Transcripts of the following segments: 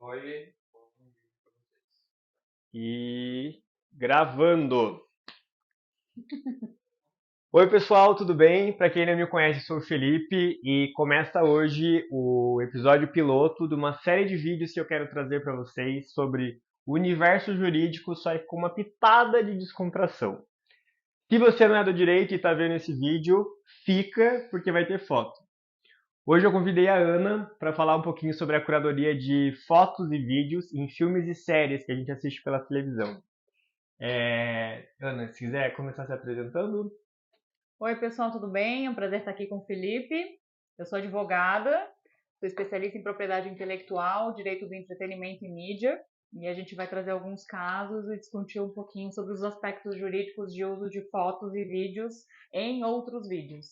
Oi, bom dia pra vocês. E gravando. Oi, pessoal, tudo bem? Para quem não me conhece, sou o Felipe e começa hoje o episódio piloto de uma série de vídeos que eu quero trazer para vocês sobre o universo jurídico, só que com uma pitada de descontração. Se você não é do direito e está vendo esse vídeo, fica porque vai ter foto. Hoje eu convidei a Ana para falar um pouquinho sobre a curadoria de fotos e vídeos em filmes e séries que a gente assiste pela televisão. Ana, se quiser começar se apresentando. Oi, pessoal, tudo bem? É um prazer estar aqui com o Felipe. Eu sou advogada, sou especialista em propriedade intelectual, direito do entretenimento e mídia, e a gente vai trazer alguns casos e discutir um pouquinho sobre os aspectos jurídicos de uso de fotos e vídeos em outros vídeos.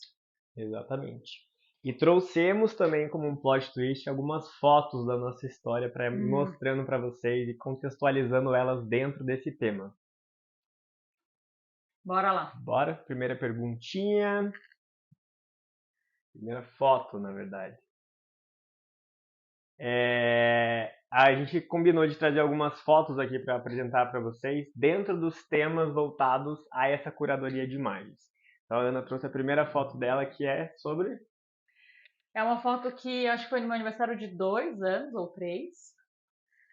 Exatamente. E trouxemos também como um plot twist algumas fotos da nossa história para mostrando para vocês e contextualizando elas dentro desse tema. Bora lá. Bora? Primeira perguntinha. Primeira foto, na verdade. A gente combinou de trazer algumas fotos aqui para apresentar para vocês dentro dos temas voltados a essa curadoria de imagens. Então a Ana trouxe a primeira foto dela que é sobre. É uma foto que acho que foi no meu aniversário de 2 anos ou 3.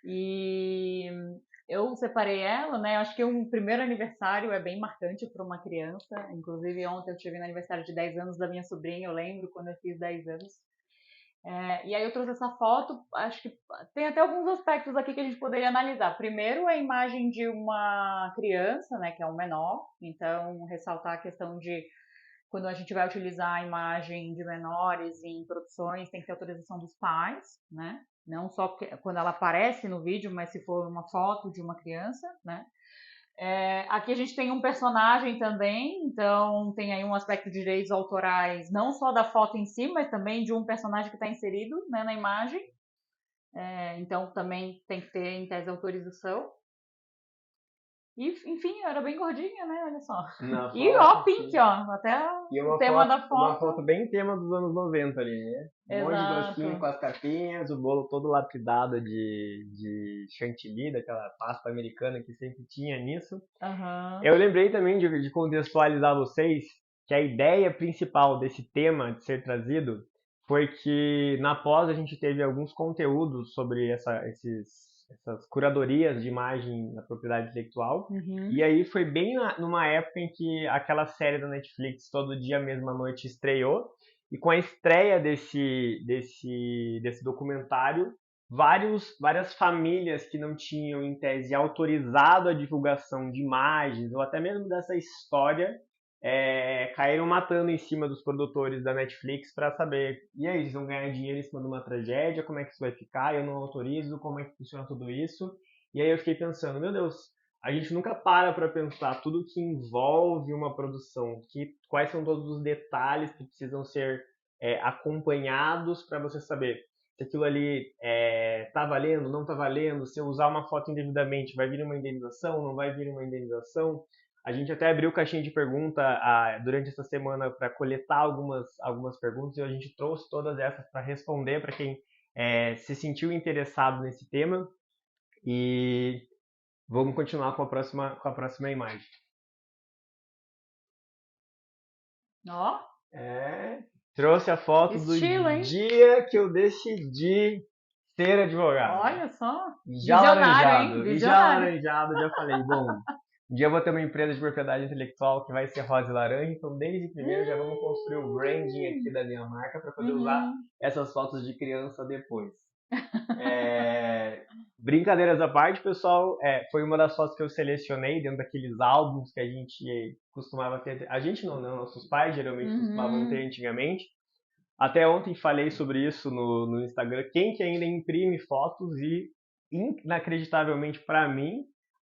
E eu separei ela, né? Acho que um primeiro aniversário é bem marcante para uma criança. Inclusive, ontem eu tive no aniversário de 10 anos da minha sobrinha, eu lembro quando eu fiz 10 anos. E aí eu trouxe essa foto, acho que tem até alguns aspectos aqui que a gente poderia analisar. Primeiro, a imagem de uma criança, né, que é um menor. Então, ressaltar a questão de quando a gente vai utilizar a imagem de menores em produções, tem que ter autorização dos pais, né? Não só quando ela aparece no vídeo, mas se for uma foto de uma criança, né? Aqui a gente tem um personagem também, então tem aí um aspecto de direitos autorais, não só da foto em si, mas também de um personagem que está inserido, né, na imagem. Então também tem que ter, em tese, autorização. E, enfim, eu era bem gordinha, né? Olha só. Na E ó, foto, pink, sim. ó. Até E o tema da uma foto. foto bem tema dos anos 90 ali, né? Um monte de docinho com Exato. as capinhas, o bolo todo lapidado de chantilly, daquela pasta americana que sempre tinha nisso. Aham. Eu lembrei também de contextualizar vocês que a ideia principal desse tema de ser trazido foi que na pós a gente teve alguns conteúdos sobre essas curadorias de imagem na propriedade intelectual. E Uhum. aí foi bem numa época em que aquela série da Netflix, Todo Dia, Mesma Noite, estreou. E com a estreia desse documentário, várias famílias que não tinham, em tese, autorizado a divulgação de imagens ou até mesmo dessa história caíram matando em cima dos produtores da Netflix para saber, e aí, eles vão ganhar dinheiro em cima de uma tragédia, como é que isso vai ficar, eu não autorizo, como é que funciona tudo isso. E aí eu fiquei pensando, meu Deus, a gente nunca para pensar tudo que envolve uma produção, quais são todos os detalhes que precisam ser acompanhados para você saber se aquilo ali tá valendo, não tá valendo, se eu usar uma foto indevidamente, vai vir uma indenização, não vai vir uma indenização. A gente até abriu caixinha de pergunta durante essa semana para coletar algumas perguntas e a gente trouxe todas essas para responder para quem se sentiu interessado nesse tema. E vamos continuar com a próxima imagem. Ó, Trouxe a foto do estilo, hein? dia que eu decidi ser advogado. Olha só. Já Visionário, hein? laranjado. E já Visionário. laranjado, já falei, bom, um dia eu vou ter uma empresa de propriedade intelectual que vai ser rosa e laranja, então desde primeiro já vamos construir o branding aqui da minha marca para poder usar Uhum. essas fotos de criança depois. Brincadeiras à parte, pessoal, foi uma das fotos que eu selecionei dentro daqueles álbuns que a gente costumava ter. A gente não, nossos pais geralmente costumavam ter Uhum. antigamente. Até ontem falei sobre isso no Instagram. Quem que ainda imprime fotos e, inacreditavelmente para mim,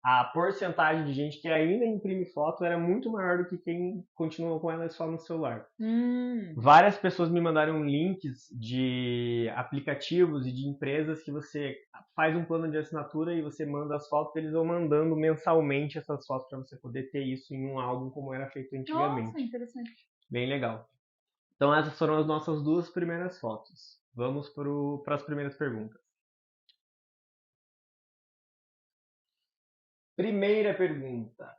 a porcentagem de gente que ainda imprime foto era muito maior do que quem continua com elas só no celular. Hum. Várias pessoas me mandaram links de aplicativos e de empresas que você faz um plano de assinatura e você manda as fotos, eles vão mandando mensalmente essas fotos para você poder ter isso em um álbum como era feito Nossa, antigamente. interessante. Bem legal. Então essas foram as nossas duas primeiras fotos. Vamos para as primeiras perguntas. Primeira pergunta.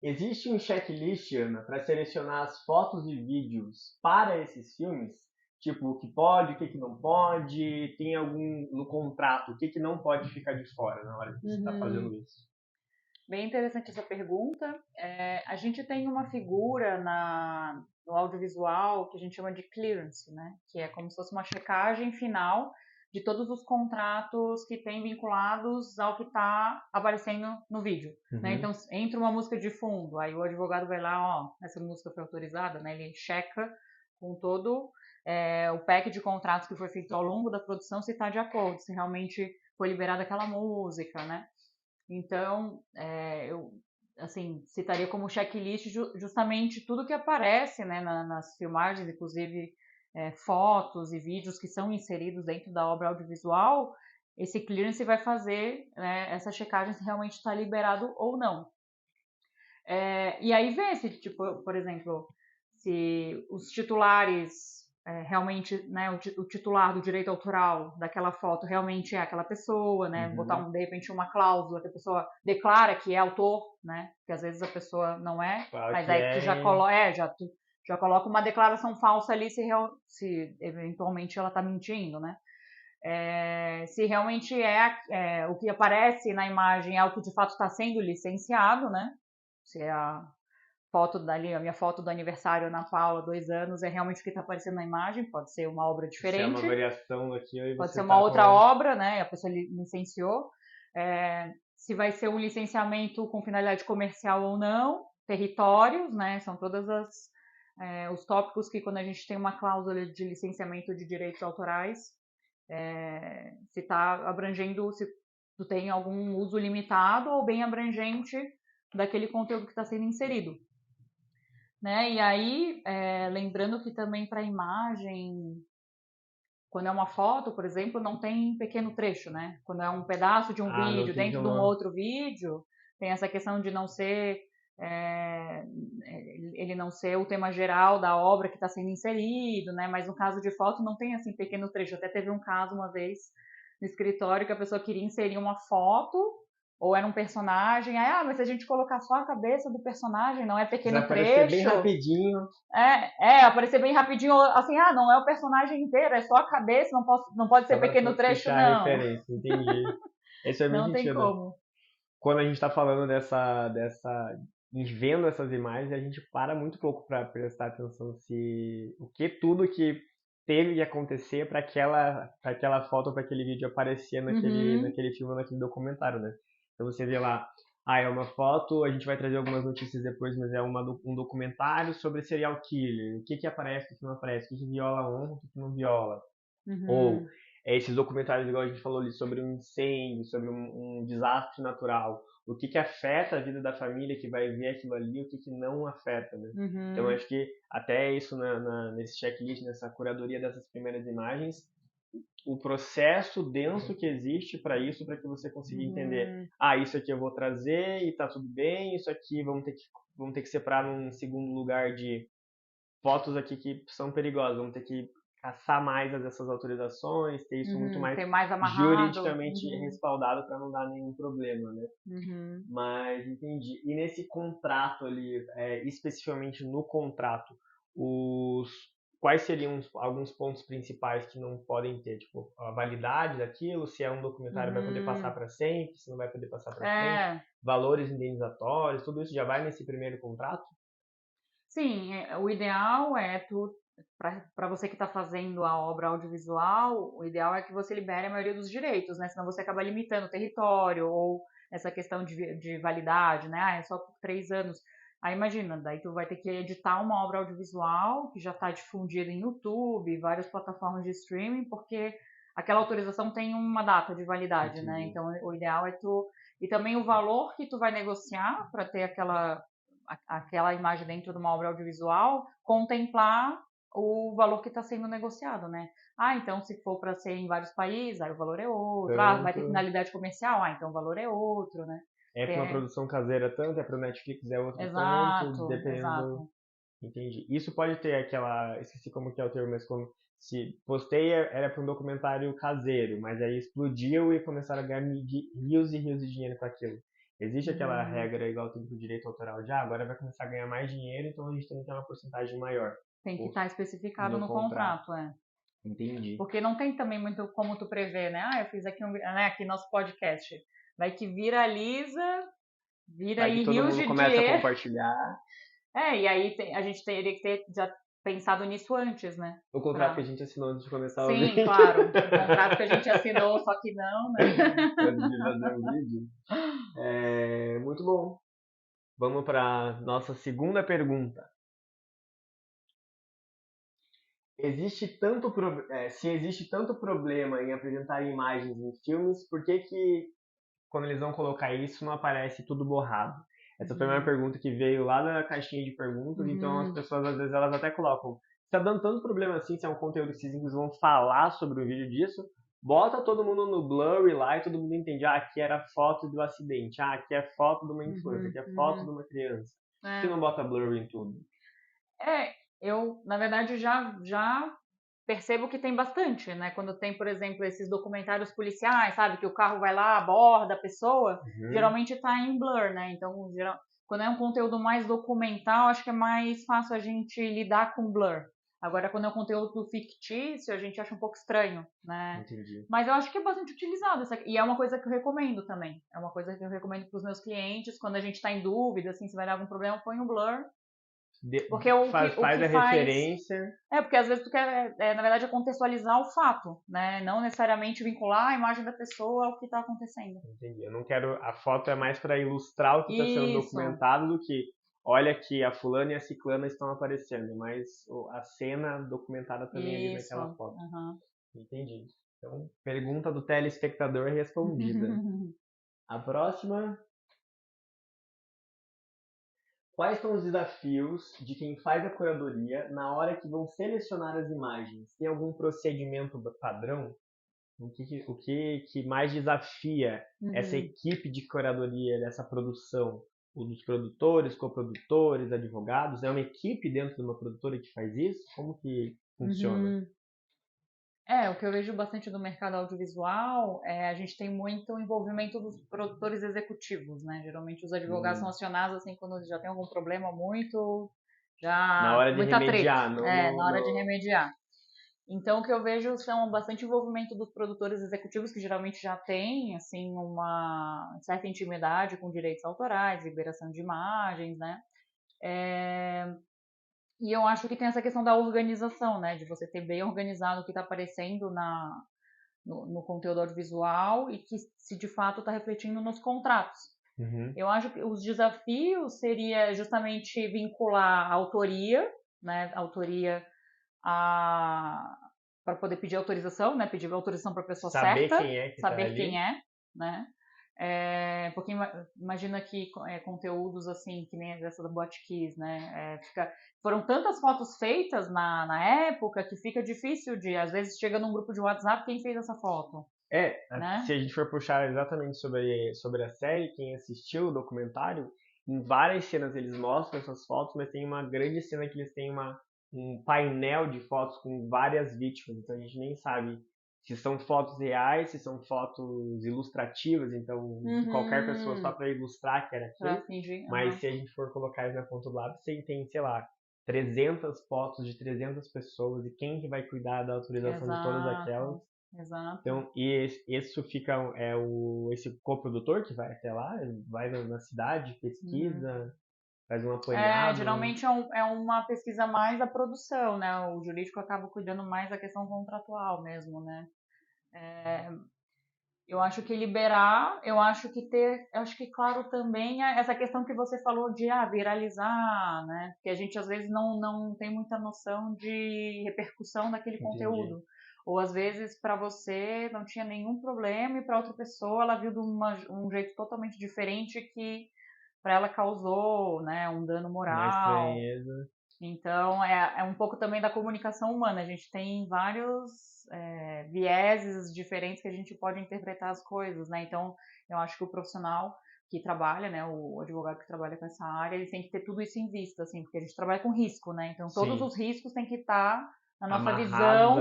Existe um checklist, Ana, para selecionar as fotos e vídeos para esses filmes? Tipo, o que pode, o que que não pode? Tem algum no contrato, o que que não pode ficar de fora na hora que você está fazendo isso? Bem interessante essa pergunta. A gente tem uma figura no audiovisual que a gente chama de clearance, né? Que é como se fosse uma checagem final de todos os contratos que tem vinculados ao que está aparecendo no vídeo. Né? Então, entra uma música de fundo, aí o advogado vai lá, ó, essa música foi autorizada, né? Ele checa com todo o pack de contratos que foi feito ao longo da produção se está de acordo, se realmente foi liberada aquela música, né? Então, eu assim, citaria como checklist justamente tudo que aparece, né, nas filmagens, inclusive fotos e vídeos que são inseridos dentro da obra audiovisual. Esse clearance vai fazer, né, essa checagem se realmente está liberado ou não. E aí vê se, tipo, por exemplo, se os titulares realmente, né, o titular do direito autoral daquela foto realmente é aquela pessoa, né, botar de repente uma cláusula que a pessoa declara que é autor, né, que às vezes a pessoa não é, Claro mas que aí tu já coloca, já coloca uma declaração falsa ali se eventualmente ela está mentindo, né. Se realmente o que aparece na imagem é o que de fato está sendo licenciado, né, se é a minha foto do aniversário Ana Paula, 2 anos, é realmente o que está aparecendo na imagem, pode ser uma obra Se é uma diferente, variação aqui, aí pode você ser uma tá outra com... obra, né? A pessoa licenciou. Se vai ser um licenciamento com finalidade comercial ou não, territórios, né? São todas os tópicos que quando a gente tem uma cláusula de licenciamento de direitos autorais, se está abrangendo, se tu tem algum uso limitado ou bem abrangente daquele conteúdo que está sendo inserido. Né? E aí, lembrando que também para a imagem, quando é uma foto, por exemplo, não tem pequeno trecho, né? Quando é um pedaço de um não vídeo tem dentro de um outro vídeo, tem essa questão de não ser ele não ser o tema geral da obra que está sendo inserido, né? Mas no caso de foto não tem assim pequeno trecho. Até teve um caso uma vez no escritório que a pessoa queria inserir uma foto ou era um personagem, aí, mas se a gente colocar só a cabeça do personagem, não é pequeno vai aparecer bem trecho. rapidinho. Aparecer bem rapidinho, assim, não é o personagem inteiro, é só a cabeça, não pode ser Só para pequeno trecho, puxar a não. referência, entendi. Esse é bem Não tem sentido. como. Quando a gente está falando e vendo essas imagens, a gente para muito pouco para prestar atenção se tudo que teve que acontecer para aquela foto, para aquele vídeo aparecer naquele filme, naquele documentário, né? Então você vê lá, é uma foto, a gente vai trazer algumas notícias depois, mas é um documentário sobre serial killer. O que aparece, o que não aparece, o que viola a honra, o que não viola. Ou esses documentários, igual a gente falou ali, sobre um incêndio, sobre um desastre natural. O que afeta a vida da família que vai ver aquilo ali, o que não afeta, né? Então, acho que até isso nesse checklist, nessa curadoria dessas primeiras imagens, o processo denso que existe para isso, para que você consiga entender, isso aqui eu vou trazer e tá tudo bem, isso aqui vamos ter que separar num segundo lugar de fotos aqui que são perigosas, vamos ter que caçar mais essas autorizações, ter isso muito mais juridicamente respaldado para não dar nenhum problema, né? Mas entendi. E nesse contrato ali, especificamente no contrato, quais seriam alguns pontos principais que não podem ter? Tipo, a validade daquilo, se é um documentário vai poder passar para sempre, se não vai poder passar para frente, valores indenizatórios, tudo isso já vai nesse primeiro contrato? Sim, o ideal para você que está fazendo a obra audiovisual, o ideal é que você libere a maioria dos direitos, né? Senão você acaba limitando o território ou essa questão de validade, né? É só por 3 anos. Aí imagina, daí tu vai ter que editar uma obra audiovisual que já está difundida em YouTube, várias plataformas de streaming, porque aquela autorização tem uma data de validade, né? Então o ideal é e também o valor que tu vai negociar para ter aquela imagem dentro de uma obra audiovisual, contemplar o valor que está sendo negociado, né? Então se for para ser em vários países, aí o valor é outro. Vai ter finalidade comercial, então o valor é outro, né? É para uma produção caseira tanto, é para o Netflix é outro tanto, dependendo. Exato. Entendi. Isso pode ter esqueci como que é o termo, mas como se postei era para um documentário caseiro, mas aí explodiu e começaram a ganhar rios e rios de dinheiro com aquilo. Existe aquela regra igual tem com o direito autoral de agora vai começar a ganhar mais dinheiro, então a gente tem que ter uma porcentagem maior. Tem que estar especificado no contrato. contrato, Entendi. Porque não tem também muito como tu prever, né? Eu fiz aqui, aqui nosso podcast. Vai que viraliza, vira Vai aí que todo rios mundo de começa dinheiro. a compartilhar. E aí a gente teria que ter já pensado nisso antes, né? O contrato que a gente assinou antes de começar o Sim, vídeo. claro. O contrato que a gente assinou, só que não, né? Antes de fazer o vídeo. Muito bom. Vamos para nossa segunda pergunta. Se existe tanto problema em apresentar imagens em filmes, por que quando eles vão colocar isso não aparece tudo borrado? Essa foi uma pergunta que veio lá da caixinha de perguntas, então as pessoas às vezes elas até colocam: se tá dando tanto problema assim, se é um conteúdo que vocês vão falar sobre o vídeo disso, bota todo mundo no blurry lá e todo mundo entende, aqui era foto do acidente, aqui é foto de uma infância, aqui é foto de uma criança. Por que não bota blurry em tudo? Eu, na verdade, já percebo que tem bastante, né? Quando tem, por exemplo, esses documentários policiais, sabe? Que o carro vai lá, aborda a pessoa, geralmente tá em blur, né? Então, quando é um conteúdo mais documental, acho que é mais fácil a gente lidar com blur. Agora, quando é um conteúdo fictício, a gente acha um pouco estranho, né? Entendi. Mas eu acho que é bastante utilizado. E é uma coisa que eu recomendo também. É uma coisa que eu recomendo para os meus clientes. Quando a gente está em dúvida, assim, se vai dar algum problema, põe um blur. Porque faz a referência. Porque às vezes tu quer, na verdade, é contextualizar o fato, né? Não necessariamente vincular a imagem da pessoa ao que está acontecendo. Entendi. Eu não quero. A foto é mais para ilustrar o que está sendo documentado do que olha que a fulana e a ciclana estão aparecendo, mas a cena documentada também ali naquela foto. Entendi. Então, pergunta do telespectador respondida. A próxima. Quais são os desafios de quem faz a curadoria na hora que vão selecionar as imagens? Tem algum procedimento padrão? O que mais desafia essa equipe de curadoria, dessa produção? O dos produtores, coprodutores, advogados? É uma equipe dentro de uma produtora que faz isso? Como que funciona? O que eu vejo bastante do mercado audiovisual a gente tem muito envolvimento dos produtores executivos, né? Geralmente os advogados são acionados assim quando já tem algum problema na hora de muita remediar, treta. Na hora de remediar. Então, o que eu vejo são bastante envolvimento dos produtores executivos, que geralmente já têm, assim, uma certa intimidade com direitos autorais, liberação de imagens, né? E eu acho que tem essa questão da organização, né? De você ter bem organizado o que está aparecendo no conteúdo audiovisual e que se de fato está refletindo nos contratos. Eu acho que os desafios seria justamente vincular a autoria, né? Autoria para poder pedir autorização, né? Pedir autorização para a pessoa certa, saber quem é, né? Porque imagina que conteúdos assim, que nem essa da Botkiss, né? Foram tantas fotos feitas na época que fica difícil às vezes chega num grupo de WhatsApp quem fez essa foto. Né? Se a gente for puxar exatamente sobre a série, quem assistiu o documentário, em várias cenas eles mostram essas fotos, mas tem uma grande cena que eles têm um painel de fotos com várias vítimas, então a gente nem sabe se são fotos reais, se são fotos ilustrativas, então de qualquer pessoa só para ilustrar que era aquilo, mas se a gente for colocar isso na ponta do lápis, você tem, sei lá, 300 fotos de 300 pessoas e quem que vai cuidar da autorização de todas aquelas? Exato. Então, e isso fica esse coprodutor que vai até lá, vai na cidade, pesquisa, faz um apanhado. Geralmente é uma pesquisa mais da produção, né? O jurídico acaba cuidando mais da questão contratual mesmo, né? Eu acho que liberar, eu acho que claro também essa questão que você falou de viralizar, né? Porque a gente às vezes não tem muita noção de repercussão daquele conteúdo. Ou às vezes para você não tinha nenhum problema e para outra pessoa ela viu de um jeito totalmente diferente que para ela causou, né, um dano moral. Uma estranheza. Então é um pouco também da comunicação humana. A gente tem vários vieses diferentes que a gente pode interpretar as coisas, né? Então eu acho que o profissional que trabalha, né, o advogado que trabalha com essa área, ele tem que ter tudo isso em vista, assim, porque a gente trabalha com risco, né? Então todos os riscos têm que estar na nossa visão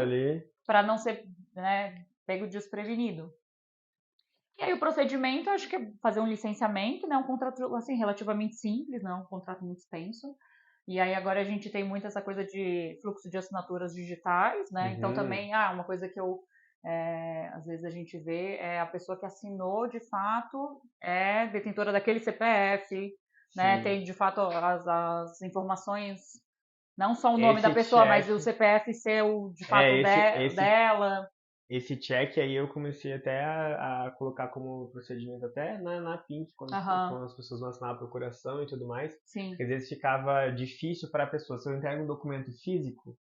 para não ser, né, pego desprevenido. E aí o procedimento, acho que é fazer um licenciamento, né? Um contrato, assim, relativamente simples, não é um contrato muito extenso. E aí agora a gente tem muito essa coisa de fluxo de assinaturas digitais, né? Então também, uma coisa que às vezes a gente vê é a pessoa que assinou, de fato, é detentora daquele CPF, né? Sim. Tem, de fato, as informações, não só o nome Esse da pessoa, mas check- o CPF ser, de fato, dela. Esse check aí eu comecei até a colocar como procedimento até na Pink, Aham, quando as pessoas vão assinar a procuração e tudo mais. sim. Porque às vezes ficava difícil para a pessoa. Se eu entrego um documento físico,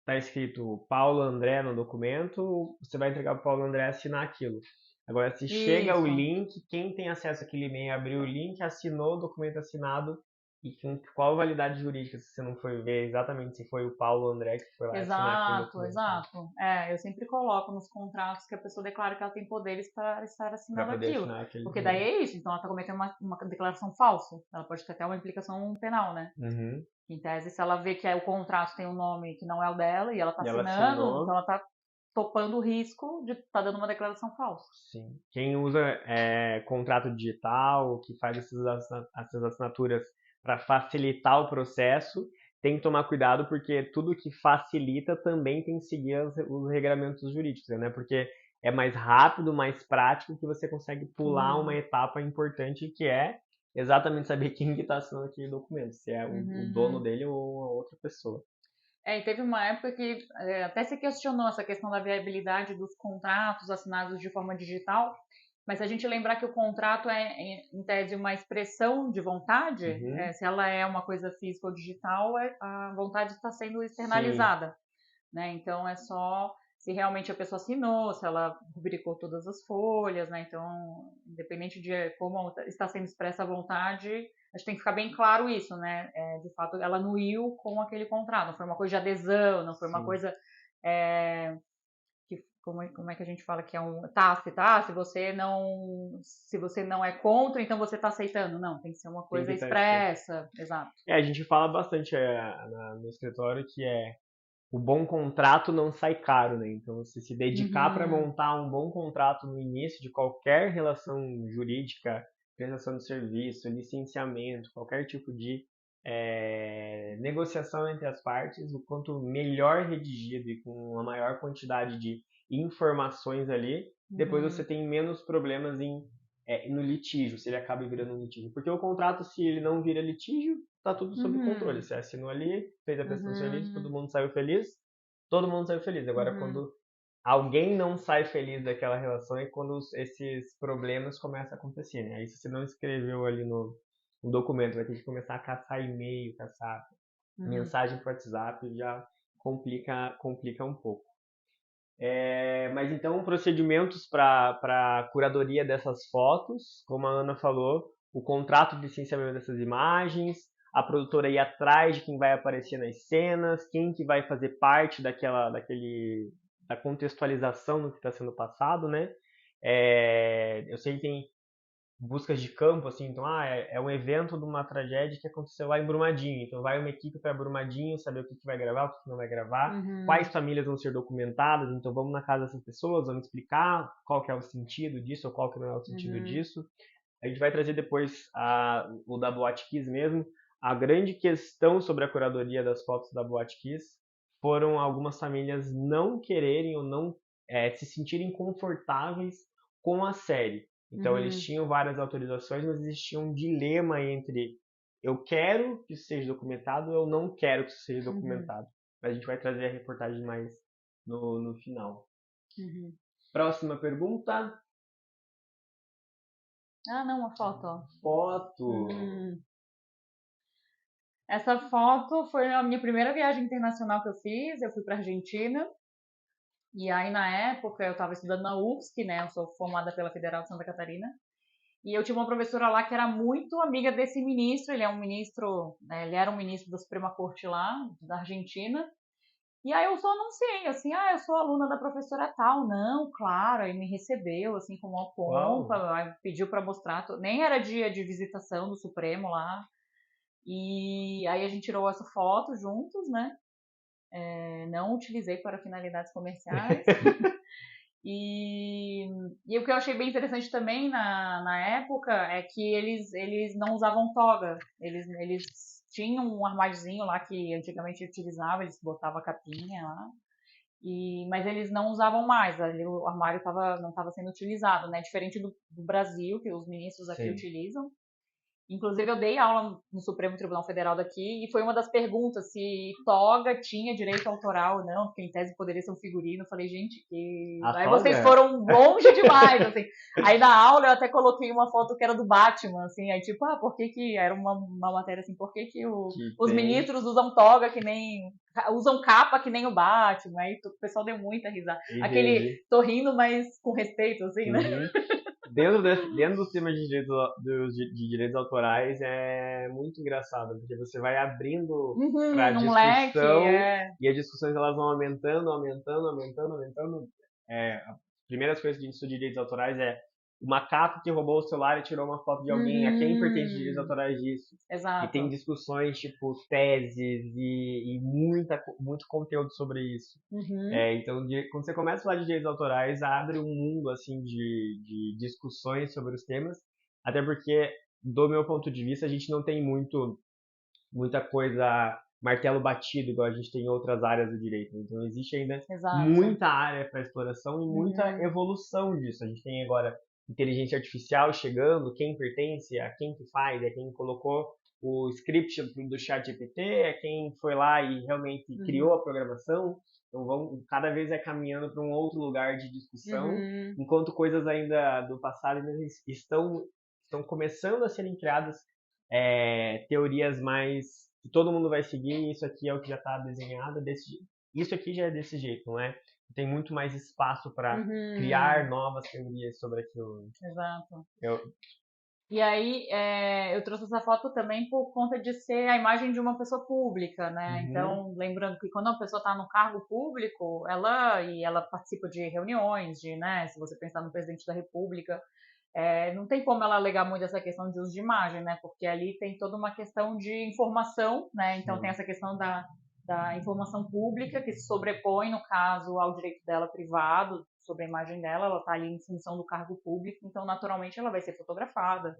tá escrito Paulo André no documento, você vai entregar para o Paulo André assinar aquilo. Agora, se chega o Isso. link, quem tem acesso àquele e-mail abriu o link, assinou o documento assinado e com qual validade jurídica, se você não foi ver exatamente se foi o Paulo André que foi lá assinar aquele Exato, documento, né? exato. Eu sempre coloco nos contratos que a pessoa declara que ela tem poderes para estar Para assinando poder aquilo. assinar aquele Porque daí documento. é isso, então ela está cometendo uma declaração falsa. Ela pode ter até uma implicação penal, né? Uhum. Em tese, se ela vê que o contrato tem um nome que não é o dela e ela está E ela assinando, assinou. então ela está topando o risco de estar dando uma declaração falsa. Sim. Quem usa contrato digital, que faz essas assinaturas para facilitar o processo, tem que tomar cuidado porque tudo que facilita também tem que seguir os regulamentos jurídicos, né? Porque é mais rápido, mais prático que você consegue pular uma etapa importante que é exatamente saber quem que está assinando aquele documento, se é o dono dele ou a outra pessoa. E teve uma época que até se questionou essa questão da viabilidade dos contratos assinados de forma digital, mas se a gente lembrar que o contrato é, em tese, uma expressão de vontade, Uhum. se ela é uma coisa física ou digital, a vontade está sendo Sim. externalizada, né? Então é só se realmente a pessoa assinou, se ela rubricou todas as folhas, né? Então, independente de como está sendo expressa a vontade, a gente tem que ficar bem claro isso, né? De fato, ela anuiu com aquele contrato, não foi uma coisa de adesão, não foi uma Sim. coisa como é que a gente fala que é um tácito, tá? Se você não é contra, então você está aceitando. Não, tem que ser uma Tem coisa que estar escrito. expressa, exato. A gente fala bastante no escritório que o bom contrato não sai caro, né? Então, você se dedicar para Uhum, montar um bom contrato no início de qualquer relação jurídica, prestação de serviço, licenciamento, qualquer tipo de negociação entre as partes, o quanto melhor redigido e com uma maior quantidade de informações ali, depois você tem menos problemas no litígio, se ele acaba virando um litígio. Porque o contrato, se ele não vira litígio, tá tudo sob controle. Você assinou ali, fez a prestação de serviço, todo mundo saiu feliz. Todo mundo saiu feliz. Agora, quando alguém não sai feliz daquela relação é quando esses problemas começam a acontecer, né? Aí se você não escreveu ali no documento, vai ter que começar a caçar e-mail, caçar mensagem por WhatsApp, já complica um pouco. Mas então, procedimentos para curadoria dessas fotos, como a Ana falou, o contrato de licenciamento dessas imagens, a produtora ir atrás de quem vai aparecer nas cenas, quem que vai fazer parte da contextualização do que está sendo passado, né? Eu sei que tem buscas de campo, assim, então, é um evento de uma tragédia que aconteceu lá em Brumadinho, então vai uma equipe para Brumadinho saber o que vai gravar, o que não vai gravar, quais famílias vão ser documentadas, então vamos na casa dessas pessoas, vamos explicar qual que é o sentido disso, ou qual que não é o sentido disso. A gente vai trazer depois o da Boate Kiss mesmo. A grande questão sobre a curadoria das fotos da Boate Kiss foram algumas famílias não quererem ou não se sentirem confortáveis com a série. Então eles tinham várias autorizações, mas existia um dilema entre eu quero que isso seja documentado ou eu não quero que isso seja documentado. A gente vai trazer a reportagem mais no final. Próxima pergunta. não, uma foto, ó. Foto. Essa foto foi a minha primeira viagem internacional que eu fiz. Eu fui para Argentina. E aí, na época, eu estava estudando na UFSC, né? Eu sou formada pela Federal de Santa Catarina. E eu tinha uma professora lá que era muito amiga desse ministro. Ele é um ministro, né, ele era um ministro da Suprema Corte lá, da Argentina. E aí eu só anunciei, assim, eu sou aluna da professora tal. Não, claro, aí me recebeu, assim, com uma pompa, aí pediu para mostrar. Nem era dia de visitação do Supremo lá. E aí a gente tirou essa foto juntos, né? Não utilizei para finalidades comerciais. E E o que eu achei bem interessante também na época é que eles não usavam toga. Eles tinham um armáriozinho lá que antigamente utilizavam, eles botavam a capinha lá. Mas eles não usavam mais, ali o armário não estava sendo utilizado, né? Diferente do Brasil, que os ministros aqui Sim. utilizam. Inclusive, eu dei aula no Supremo Tribunal Federal daqui e foi uma das perguntas se toga tinha direito autoral ou não, porque em tese poderia ser um figurino. Eu falei, gente, que. A Aí toga? vocês foram longe demais, assim. Aí na aula eu até coloquei uma foto que era do Batman, assim. Aí tipo, por que que. Era uma matéria assim, por que que os ministros usam toga que nem. Usam capa que nem o Batman. Aí o pessoal deu muita risada. Aquele. Tô rindo, mas com respeito, assim, né? Dentro do tema de direitos autorais é muito engraçado, porque você vai abrindo para discussão e as discussões elas vão aumentando. As primeiras coisas que disso de direitos autorais é o macaco que roubou o celular e tirou uma foto de alguém, a quem pertence os direitos autorais disso. Exato. E tem discussões tipo teses e muito conteúdo sobre isso. Então, quando você começa a falar de direitos autorais, abre um mundo assim de discussões sobre os temas, até porque, do meu ponto de vista, a gente não tem muita coisa martelo batido, igual a gente tem em outras áreas do direito. Então, existe ainda muita área para exploração e muita evolução disso. A gente tem agora inteligência artificial chegando, quem pertence, a quem que faz, a quem colocou o script do ChatGPT, é quem foi lá e realmente criou a programação. Então, cada vez caminhando para um outro lugar de discussão, enquanto coisas ainda do passado ainda estão começando a serem criadas teorias mais que todo mundo vai seguir, isso aqui é o que já está desenhado desse jeito. Isso aqui já é desse jeito, não é? Tem muito mais espaço para criar novas teorias sobre aquilo. Exato. E aí, eu trouxe essa foto também por conta de ser a imagem de uma pessoa pública, né? Então, lembrando que quando uma pessoa está no cargo público, ela participa de reuniões, né? Se você pensar no presidente da República, não tem como ela alegar muito essa questão de uso de imagem, né? Porque ali tem toda uma questão de informação, né? Então, tem essa questão da informação pública que se sobrepõe, no caso, ao direito dela privado, sobre a imagem dela, ela está ali em função do cargo público, então naturalmente ela vai ser fotografada,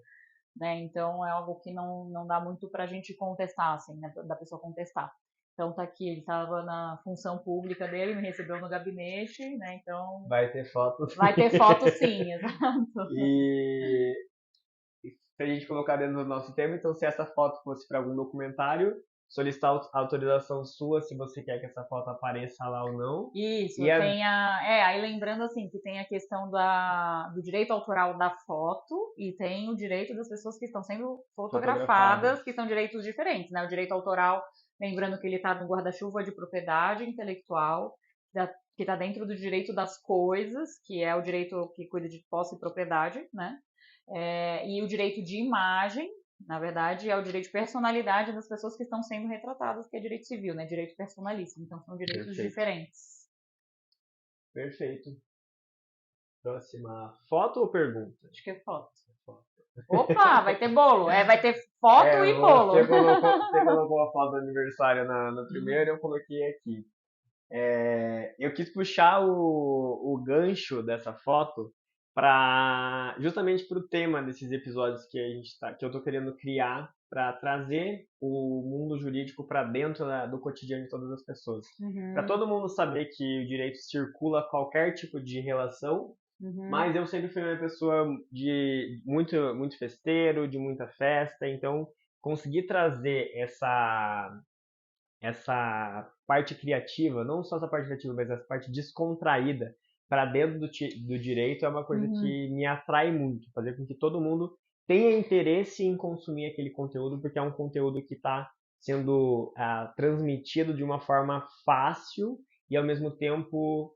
né? Então é algo que não dá muito para a gente contestar, assim, né? Da pessoa contestar. Então tá aqui, ele estava na função pública dele, me recebeu no gabinete, né? Então vai ter foto. Vai ter foto sim, exato. E se a gente colocar dentro do nosso tema, então se essa foto fosse para algum documentário, solicitar a autorização sua se você quer que essa foto apareça lá ou não. Isso, aí lembrando assim, que tem a questão do direito autoral da foto e tem o direito das pessoas que estão sendo fotografadas, que são direitos diferentes, né? O direito autoral, lembrando que ele está no guarda-chuva de propriedade intelectual, que está dentro do direito das coisas, que é o direito que cuida de posse e propriedade, né? E o direito de imagem, na verdade, é o direito de personalidade das pessoas que estão sendo retratadas, que é direito civil, né? Direito personalíssimo. Então, são direitos diferentes. Perfeito. Próxima. Foto ou pergunta? Acho que é foto. Opa, vai ter bolo. Vai ter foto e bolo. Você colocou a foto do aniversário no primeiro, eu coloquei aqui. Eu quis puxar o gancho dessa foto justamente para o tema desses episódios que eu tô querendo criar para trazer o mundo jurídico para dentro do cotidiano de todas as pessoas. Para todo mundo saber que o direito circula qualquer tipo de relação, mas eu sempre fui uma pessoa de muito, muito festeiro, de muita festa, então conseguir trazer essa parte criativa, não só essa parte criativa, mas essa parte descontraída para dentro do direito é uma coisa que me atrai muito, fazer com que todo mundo tenha interesse em consumir aquele conteúdo, porque é um conteúdo que está sendo transmitido de uma forma fácil e ao mesmo tempo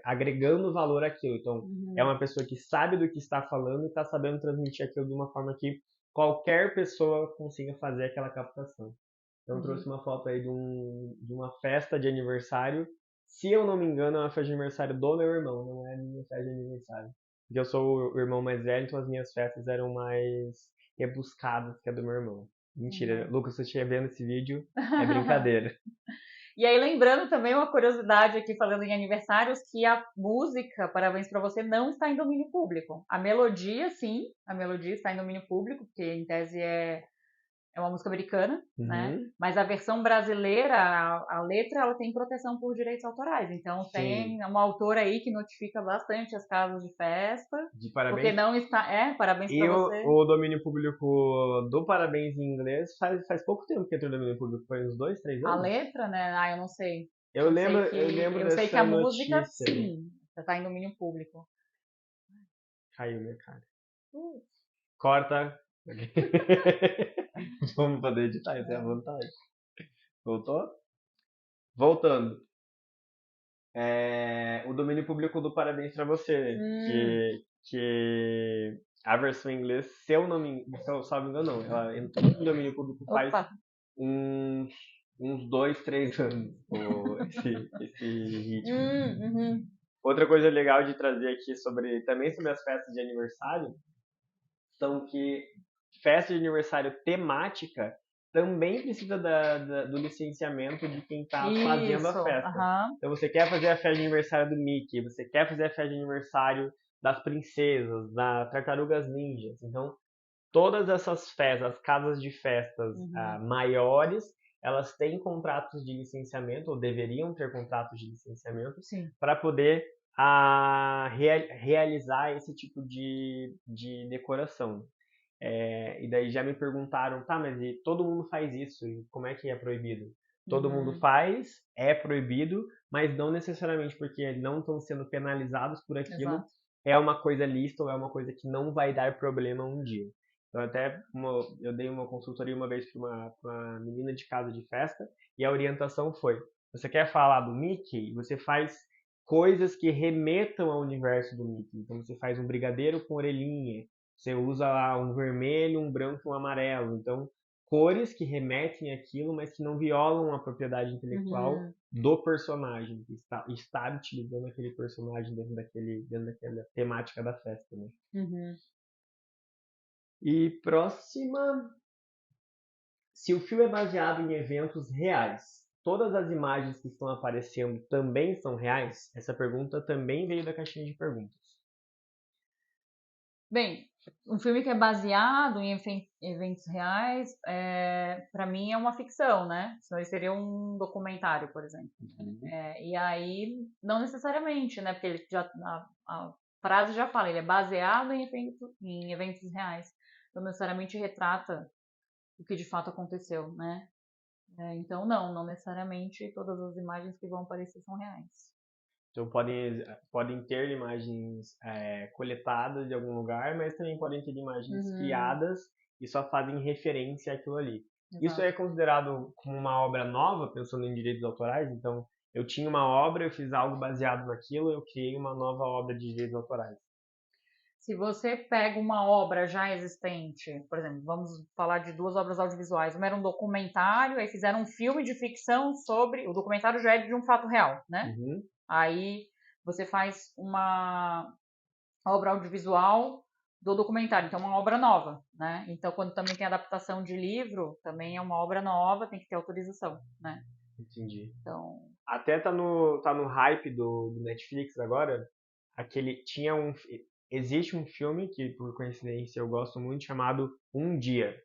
agregando valor àquilo. Então, é uma pessoa que sabe do que está falando e está sabendo transmitir aquilo de uma forma que qualquer pessoa consiga fazer aquela captação. Então, eu trouxe uma foto aí de uma festa de aniversário. Se eu não me engano, é uma festa de aniversário do meu irmão, não é a minha festa de aniversário. Porque eu sou o irmão mais velho, então as minhas festas eram mais rebuscadas que a do meu irmão. Mentira, Lucas, se você estiver vendo esse vídeo, é brincadeira. E aí, lembrando também uma curiosidade aqui, falando em aniversários, que a música Parabéns Pra Você não está em domínio público. A melodia, sim, a melodia está em domínio público, porque em tese é uma música americana, né? Uhum. Mas a versão brasileira, a letra, ela tem proteção por direitos autorais. Então, Sim. tem uma autora aí que notifica bastante as casas de festa, De porque parabéns. não está... Parabéns E pra você. o domínio público do Parabéns em inglês faz pouco tempo que entrou no domínio público. Foi uns 2, 3 A anos? letra, né? Eu não sei. Eu lembro Eu sei que a dessa música, notícia. sim, está em domínio público. Caiu minha cara. Corta. Vamos poder editar, essa é a vontade. Voltou? Voltando. O domínio público do Parabéns pra você. Que a versão em inglês, se eu salvo engano, não. Ela entrou no domínio público faz Opa. uns 2, 3 anos. Esse ritmo. Uhum. Outra coisa legal de trazer aqui também sobre as festas de aniversário são que festa de aniversário temática também precisa do licenciamento de quem está fazendo a festa. Uhum. Então você quer fazer a festa de aniversário do Mickey, você quer fazer a festa de aniversário das princesas, das tartarugas ninjas. Então todas essas festas, as casas de festas maiores, elas têm contratos de licenciamento, ou deveriam ter contratos de licenciamento, para poder realizar esse tipo de decoração. E daí já me perguntaram, tá, mas e todo mundo faz isso, e como é que é proibido? Todo mundo faz, é proibido, mas não necessariamente porque não estão sendo penalizados por aquilo. Exato. É uma coisa lícita ou é uma coisa que não vai dar problema um dia. Então eu dei uma consultoria uma vez para uma menina de casa de festa e a orientação foi, você quer falar do Mickey? Você faz coisas que remetam ao universo do Mickey. Então você faz um brigadeiro com orelhinha, você usa lá um vermelho, um branco e um amarelo. Então, cores que remetem àquilo, mas que não violam a propriedade intelectual do personagem, que está utilizando aquele personagem dentro daquela temática da festa, né? E próxima. Se o filme é baseado em eventos reais, todas as imagens que estão aparecendo também são reais? Essa pergunta também veio da caixinha de perguntas. Bem, um filme que é baseado em eventos reais, para mim é uma ficção, né? Senão seria um documentário, por exemplo. E aí, não necessariamente, né? Porque ele a frase já fala, ele é baseado em eventos reais. Não necessariamente retrata o que de fato aconteceu, né? Então, não necessariamente todas as imagens que vão aparecer são reais. Então podem ter imagens coletadas de algum lugar, mas também podem ter imagens criadas e só fazem referência àquilo ali. Exato. Isso é considerado como uma obra nova, pensando em direitos autorais? Então, eu tinha uma obra, eu fiz algo baseado naquilo, eu criei uma nova obra de direitos autorais. Se você pega uma obra já existente, por exemplo, vamos falar de 2 obras audiovisuais. Uma era um documentário, aí fizeram um filme de ficção sobre... O documentário já é de um fato real, né? Aí você faz uma obra audiovisual do documentário, então uma obra nova, né? Então, quando também tem adaptação de livro, também é uma obra nova, tem que ter autorização, né? Entendi. Então... Até tá no hype do Netflix agora, existe um filme que, por coincidência, eu gosto muito, chamado Um Dia,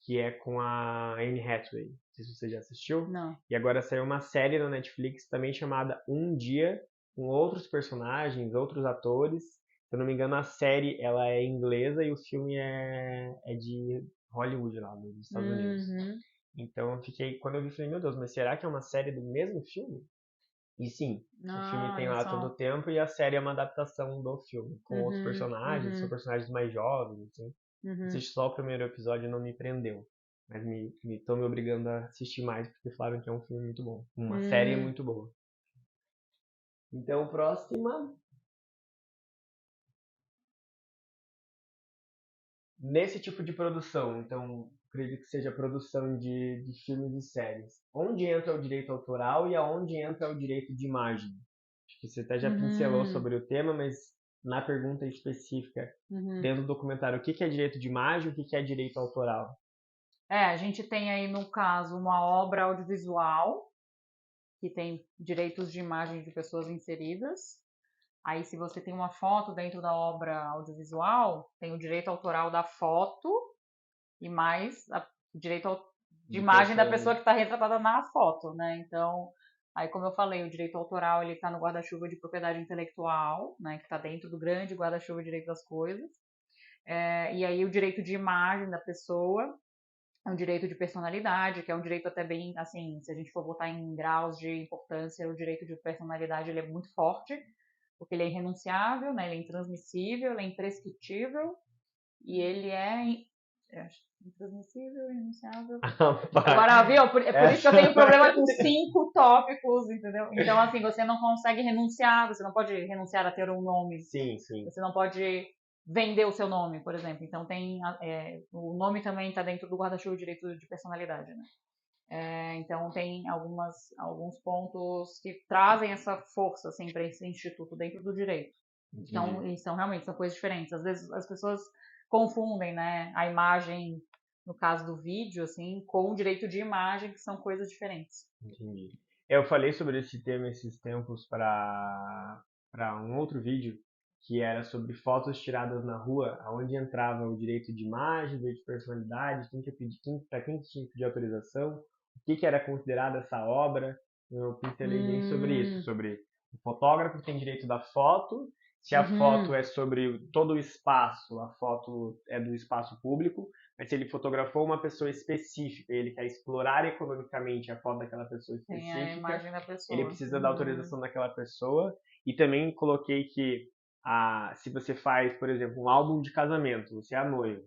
que é com a Anne Hathaway. Não sei se você já assistiu. Não. E agora saiu uma série na Netflix também chamada Um Dia, com outros personagens, outros atores. Se eu não me engano, a série ela é inglesa e o filme é de Hollywood, lá dos Estados Unidos. Então quando eu vi, falei, meu Deus, mas será que é uma série do mesmo filme? E sim, o filme tem lá todo o tempo e a série é uma adaptação do filme, com outros personagens, são personagens mais jovens, assim. Assisti só o primeiro episódio e não me prendeu. Mas estão me obrigando a assistir mais, porque falaram que é um filme muito bom. Uma série muito boa. Então, próxima. Nesse tipo de produção, então, acredito que seja produção de filmes e séries. Onde entra o direito autoral e aonde entra o direito de imagem? Acho que você até já pincelou sobre o tema, mas na pergunta específica, dentro do documentário, o que é direito de imagem e o que é direito autoral? A gente tem aí, no caso, uma obra audiovisual, que tem direitos de imagem de pessoas inseridas. Aí, se você tem uma foto dentro da obra audiovisual, tem o direito autoral da foto e mais o direito de imagem da pessoa que está retratada na foto, né? Então, aí como eu falei, o direito autoral ele está no guarda-chuva de propriedade intelectual, né? Que está dentro do grande guarda-chuva de direito das coisas. E aí o direito de imagem da pessoa é um direito de personalidade, que é um direito até bem, assim, se a gente for botar em graus de importância, o direito de personalidade ele é muito forte, porque ele é irrenunciável, né? Ele é intransmissível, ele é imprescritível e ele é intransmissível, irrenunciável. Agora, viu? Por isso que eu tenho problema com 5 tópicos, entendeu? Então, assim, você não consegue renunciar, você não pode renunciar a ter um nome. Sim, sim. Você não pode vender o seu nome, por exemplo. Então, o nome também está dentro do guarda-chuva de direito de personalidade, né? Então, tem alguns pontos que trazem essa força, assim, para esse instituto dentro do direito. Então, realmente são coisas diferentes. Às vezes, as pessoas confundem, né, a imagem, no caso do vídeo, assim, com o direito de imagem, que são coisas diferentes. Entendi. Eu falei sobre esse tema esses tempos para um outro vídeo, que era sobre fotos tiradas na rua, onde entrava o direito de imagem, o direito de personalidade, para quem tinha que pedir autorização, o que era considerado essa obra. Eu pincelei bem sobre isso, sobre o fotógrafo que tem direito da foto, se a foto é sobre todo o espaço, a foto é do espaço público, mas se ele fotografou uma pessoa específica e ele quer explorar economicamente a foto daquela pessoa específica, tem a imagem da pessoa. Ele precisa da autorização daquela pessoa. E também coloquei que se você faz, por exemplo, um álbum de casamento, você é a noiva,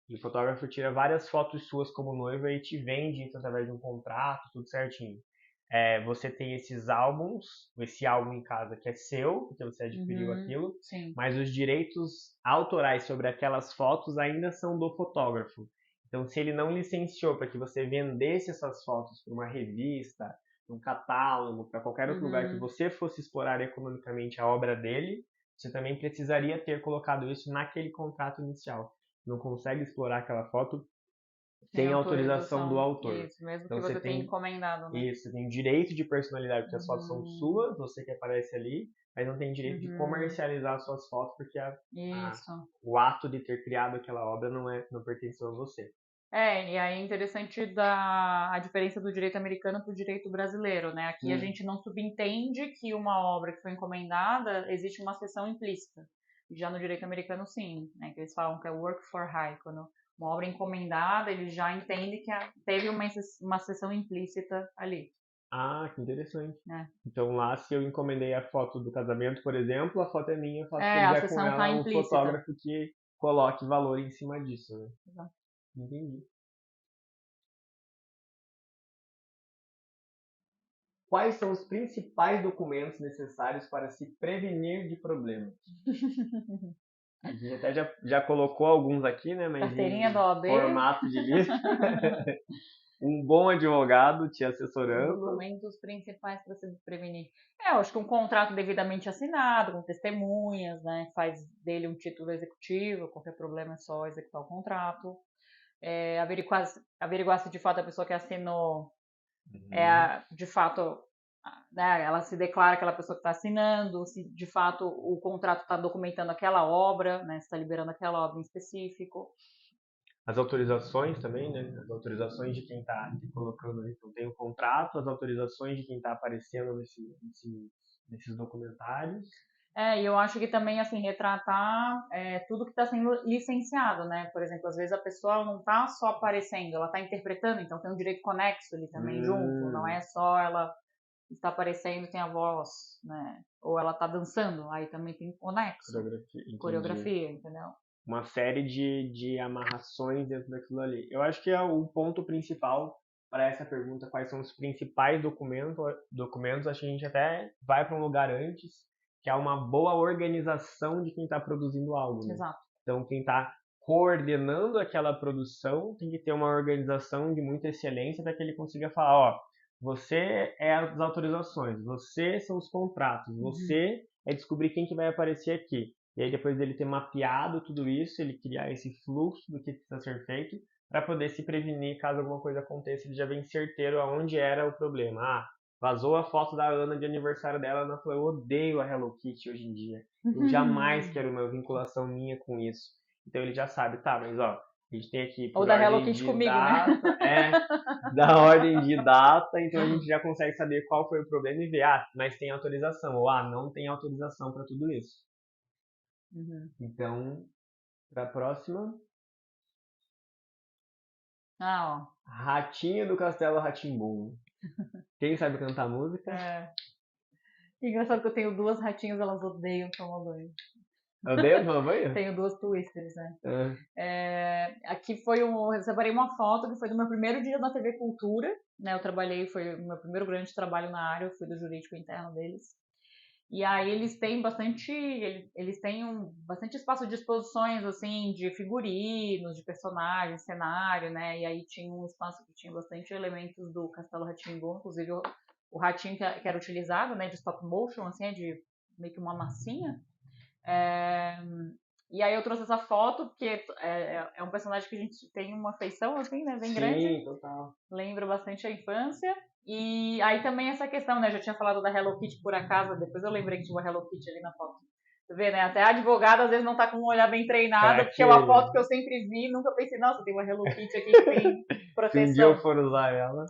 e o fotógrafo tira várias fotos suas como noiva e te vende isso através de um contrato, tudo certinho. Você tem esses álbuns, esse álbum em casa que é seu, porque você adquiriu aquilo, sim. mas os direitos autorais sobre aquelas fotos ainda são do fotógrafo. Então, se ele não licenciou para que você vendesse essas fotos para uma revista, um catálogo, para qualquer outro lugar que você fosse explorar economicamente a obra dele, você também precisaria ter colocado isso naquele contrato inicial. Não consegue explorar aquela foto sem autorização do autor. Isso, mesmo Então, que você tenha encomendado, né? Isso, você tem direito de personalidade, porque as fotos são suas, você que aparece ali, mas não tem direito de comercializar suas fotos, porque o ato de ter criado aquela obra não pertenceu a você. E aí é interessante a diferença do direito americano para o direito brasileiro, né? Aqui a gente não subentende que uma obra que foi encomendada, existe uma cessão implícita. Já no direito americano, sim, né? Que eles falam que é work for hire, quando uma obra encomendada, ele já entende que teve uma cessão implícita ali. Ah, que interessante. Então lá, se eu encomendei a foto do casamento, por exemplo, a foto é minha, eu faço se eu quiser com ela, o fotógrafo que coloque valor em cima disso, né? Exato. Entendi. Quais são os principais documentos necessários para se prevenir de problemas? A gente até já colocou alguns aqui, né? Mas carteirinha da OAB. Formato de lista. Um bom advogado te assessorando. Os documentos principais para se prevenir. Eu acho que um contrato devidamente assinado, com testemunhas, né? Faz dele um título executivo, qualquer problema é só executar o contrato. Averiguar se de fato a pessoa que assinou de fato, né, ela se declara aquela pessoa que está assinando, se de fato o contrato está documentando aquela obra, né? Se está liberando aquela obra em específico. As autorizações também, né? As autorizações de quem está colocando ali. Então, tem o contrato, as autorizações de quem está aparecendo nesses documentários. E eu acho que também, assim, retratar tudo que está sendo licenciado, né? Por exemplo, às vezes a pessoa não está só aparecendo, ela está interpretando, então tem um direito conexo ali também junto, não é só ela está aparecendo, tem a voz, né? Ou ela está dançando, aí também tem conexo. Coreografia, entendeu? Uma série de amarrações dentro daquilo ali. Eu acho que é o ponto principal para essa pergunta, quais são os principais documentos, acho que a gente até vai para um lugar antes, que é uma boa organização de quem está produzindo algo. Né? Exato. Então, quem está coordenando aquela produção tem que ter uma organização de muita excelência para que ele consiga falar, você é as autorizações, você são os contratos, você é descobrir quem que vai aparecer aqui. E aí, depois dele ter mapeado tudo isso, ele criar esse fluxo do que precisa ser feito para poder se prevenir caso alguma coisa aconteça, ele já vem certeiro aonde era o problema. Vazou a foto da Ana de aniversário dela, ela falou, eu odeio a Hello Kitty hoje em dia. Eu jamais quero uma vinculação minha com isso. Então ele já sabe, tá, mas ó, a gente tem aqui Ou por da Hello ordem Kitty de comigo, né? data, da ordem de data, então a gente já consegue saber qual foi o problema e ver, mas tem autorização, ou não tem autorização para tudo isso. Uhum. Então, para a próxima, Ó. Ratinho do Castelo Rá-Tim-Bum. Quem sabe cantar música? Engraçado que eu tenho 2 ratinhas, elas odeiam tomar banho. Odeia tomar banho? Tenho 2 twisters, né? Aqui eu separei uma foto que foi do meu primeiro dia na TV Cultura, né? Eu trabalhei, foi o meu primeiro grande trabalho na área, eu fui do jurídico interno deles. E aí eles têm bastante espaço de exposições, assim, de figurinos, de personagens, cenário, né? E aí tinha um espaço que tinha bastante elementos do Castelo Rá-Tim-Bum, inclusive o ratinho que era utilizado, né, de stop motion, assim, de meio que uma massinha. E aí eu trouxe essa foto, porque é um personagem que a gente tem uma afeição, assim, né, bem grande. Sim, total. Lembra bastante a infância. E aí também essa questão, né? Já tinha falado da Hello Kitty por acaso, depois eu lembrei que tinha uma Hello Kitty ali na foto. Você vê, né? Até a advogada às vezes não tá com um olhar bem treinado, porque é uma foto que eu sempre vi, nunca pensei, nossa, tem uma Hello Kitty aqui que tem proteção. Se um dia eu for usar ela.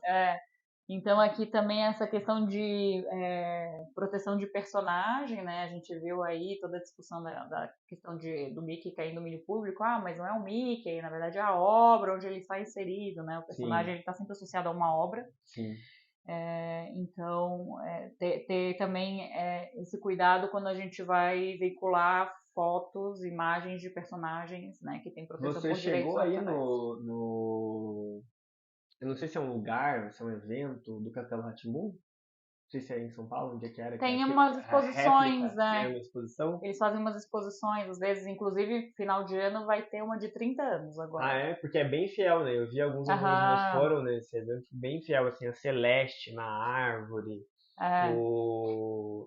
Então aqui também essa questão de proteção de personagem, né? A gente viu aí toda a discussão da questão do Mickey cair no domínio público. Mas não é o Mickey, na verdade é a obra onde ele está inserido, né? O personagem ele está sempre associado a uma obra. Sim. Então, ter também esse cuidado quando a gente vai veicular fotos, imagens de personagens, né? Que tem proteção Você por direitos chegou aí autorais. Eu não sei se é um lugar, se é um evento do Castelo Rá-Tim-Bum. Não sei se é em São Paulo, onde é que era. Tem que umas a exposições, réplica, né? Uma exposição. Eles fazem umas exposições, às vezes, inclusive, final de ano vai ter uma de 30 anos agora. Porque é bem fiel, né? Eu vi alguns amigos meus foram nesse evento, bem fiel, assim, a Celeste na árvore.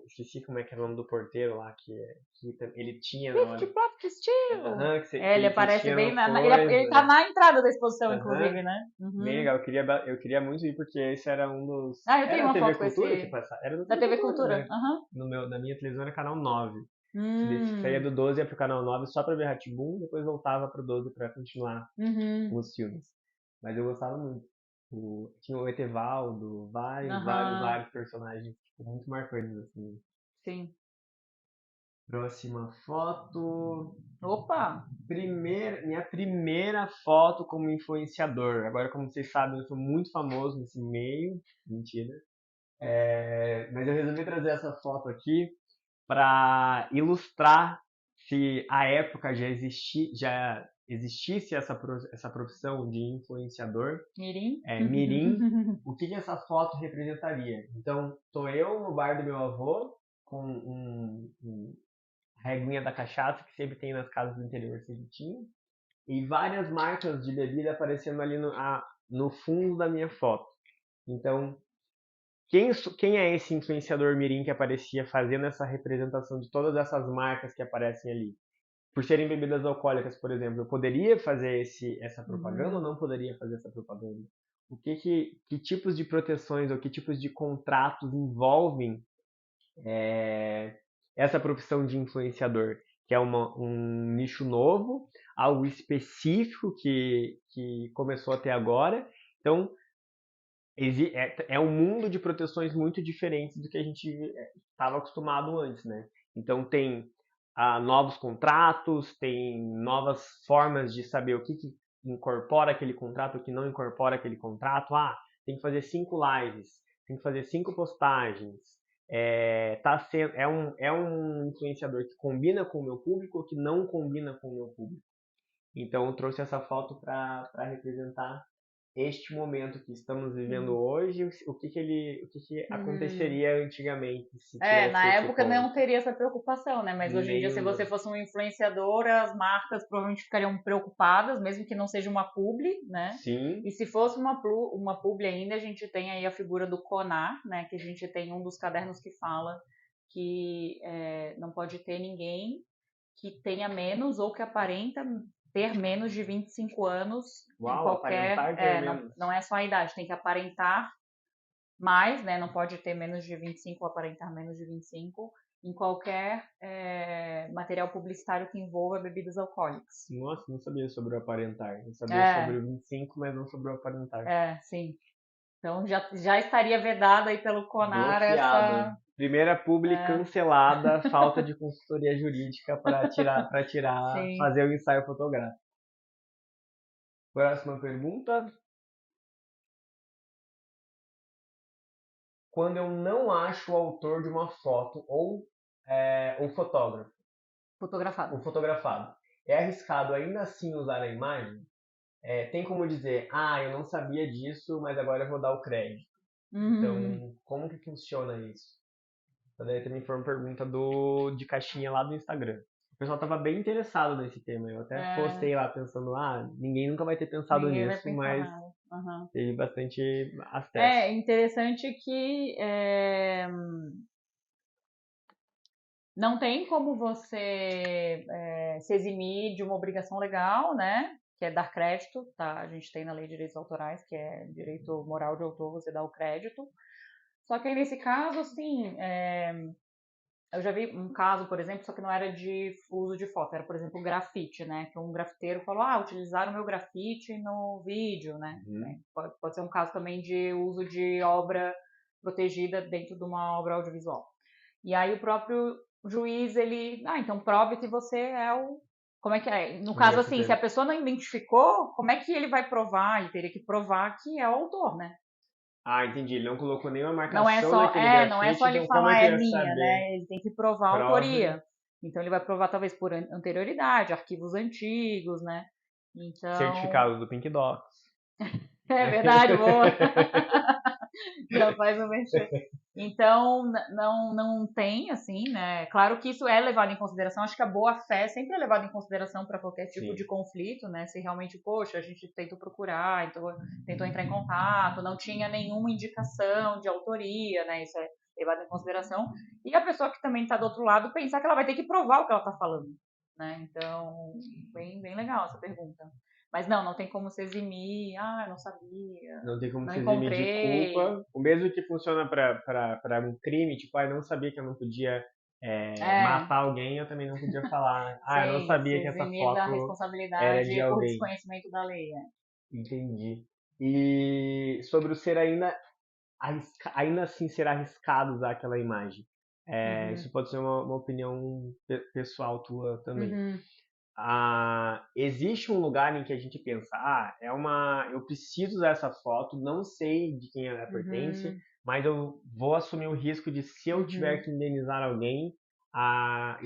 Esqueci como é que é o nome do porteiro lá, que ele tinha na hora. Plot Steel! Ele aparece bem ele tá na entrada da exposição, inclusive, né? Bem legal, eu queria muito ir, porque esse era um dos... eu tenho uma foto com Cultura esse... que passava? Era da TV Cultura, né? Na minha televisão era canal 9. Saía do 12 ia pro canal 9 só pra ver Rá-Tim-Bum, depois voltava pro 12 pra continuar os filmes. Mas eu gostava muito. Tinha o Etevaldo, vários personagens muito marcantes, assim. Sim. Próxima foto. Opa! Minha primeira foto como influenciador. Agora, como vocês sabem, eu sou muito famoso nesse meio. Mentira. Mas eu resolvi trazer essa foto aqui para ilustrar se a época já existisse essa profissão de influenciador. Mirim. Mirim. O que essa foto representaria? Então, tô eu no bar do meu avô com um reguinha da cachaça que sempre tem nas casas do interior, sempre tinha, e várias marcas de bebida aparecendo ali no fundo da minha foto. Então, quem é esse influenciador mirim que aparecia fazendo essa representação de todas essas marcas que aparecem ali? Por serem bebidas alcoólicas, por exemplo, eu poderia fazer essa propaganda ou não poderia fazer essa propaganda? Que tipos de proteções ou que tipos de contratos envolvem essa profissão de influenciador? Que é um nicho novo, algo específico que começou até agora. Então, é um mundo de proteções muito diferentes do que a gente estava acostumado antes, né? Então tem novos contratos, tem novas formas de saber o que incorpora aquele contrato, o que não incorpora aquele contrato. Tem que fazer 5 lives, tem que fazer 5 postagens. É um influenciador que combina com o meu público ou que não combina com o meu público. Então eu trouxe essa foto para representar este momento que estamos vivendo hoje, o que aconteceria antigamente. Se na época não teria essa preocupação, né? Mas hoje em dia, se você fosse um influenciador, as marcas provavelmente ficariam preocupadas, mesmo que não seja uma publi, né? Sim. E se fosse uma publi ainda, a gente tem aí a figura do CONAR, né? Que a gente tem um dos cadernos que fala que não pode ter ninguém que tenha menos ou que aparenta ter menos de 25 anos. Uau, aparentar ter menos. Não é só a idade, tem que aparentar mas, né, não pode ter menos de 25 ou aparentar menos de 25 em qualquer material publicitário que envolva bebidas alcoólicas. Nossa, não sabia sobre o aparentar. Eu sabia sobre o 25, mas não sobre o aparentar. Sim. Então já estaria vedada aí pelo CONAR Bloqueado. essa... Primeira publi cancelada, falta de consultoria jurídica para tirar, Sim. fazer o ensaio fotográfico. Próxima pergunta. Quando eu não acho o autor de uma foto ou o fotógrafo, Fotografado. o fotografado, é arriscado ainda assim usar a imagem? Tem como dizer, eu não sabia disso, mas agora eu vou dar o crédito. Então, como que funciona isso? Essa daí também foi uma pergunta de caixinha lá do Instagram. O pessoal estava bem interessado nesse tema. Eu até postei lá pensando, ninguém nunca vai ter pensado Ninguém vai nisso, pensar mas nada. teve bastante acesso. É interessante que não tem como você se eximir de uma obrigação legal, né? Que é dar crédito, tá? A gente tem na Lei de Direitos Autorais, que é direito moral de autor, você dá o crédito. Só que aí nesse caso, assim, eu já vi um caso, por exemplo, só que não era de uso de foto, era, por exemplo, grafite, né? Que um grafiteiro falou, utilizaram o meu grafite no vídeo, né? Pode ser um caso também de uso de obra protegida dentro de uma obra audiovisual. E aí o próprio juiz, ele, então prove que você é o... Como é que é? No caso, assim, se a pessoa não identificou, como é que ele vai provar? Ele teria que provar que é o autor, né? Entendi. Ele não colocou nenhuma marcação Não é só, naquele grafite, não é só ele então como é falar que é ia minha, saber? né? Ele tem que provar a Prove. autoria. Então ele vai provar talvez por anterioridade, arquivos antigos, né? Então... Certificado do Pink Docs. É verdade, boa. Já faz um mexer. Então, não tem, assim, né? Claro que isso é levado em consideração. Acho que a boa-fé sempre é levada em consideração para qualquer tipo de conflito, né? Se realmente, poxa, a gente tentou procurar, então, tentou entrar em contato, não tinha nenhuma indicação de autoria, né? Isso é levado em consideração. E a pessoa que também está do outro lado pensar que ela vai ter que provar o que ela está falando, né? Então, bem legal essa pergunta. Mas não tem como se eximir, não sabia. Não tem como não se eximir encontrei. de culpa. O mesmo que funciona para um crime, tipo, eu não sabia que eu não podia matar alguém, eu também não podia falar. Eu não sabia que essa eximir da foto responsabilidade era de por alguém. desconhecimento da lei. Entendi. E sobre o ser ainda assim ser arriscado usar aquela imagem. Isso pode ser uma opinião pessoal tua também. Existe um lugar em que a gente pensa, eu preciso usar essa foto, não sei de quem ela pertence, mas eu vou assumir o risco de, se eu tiver que indenizar alguém,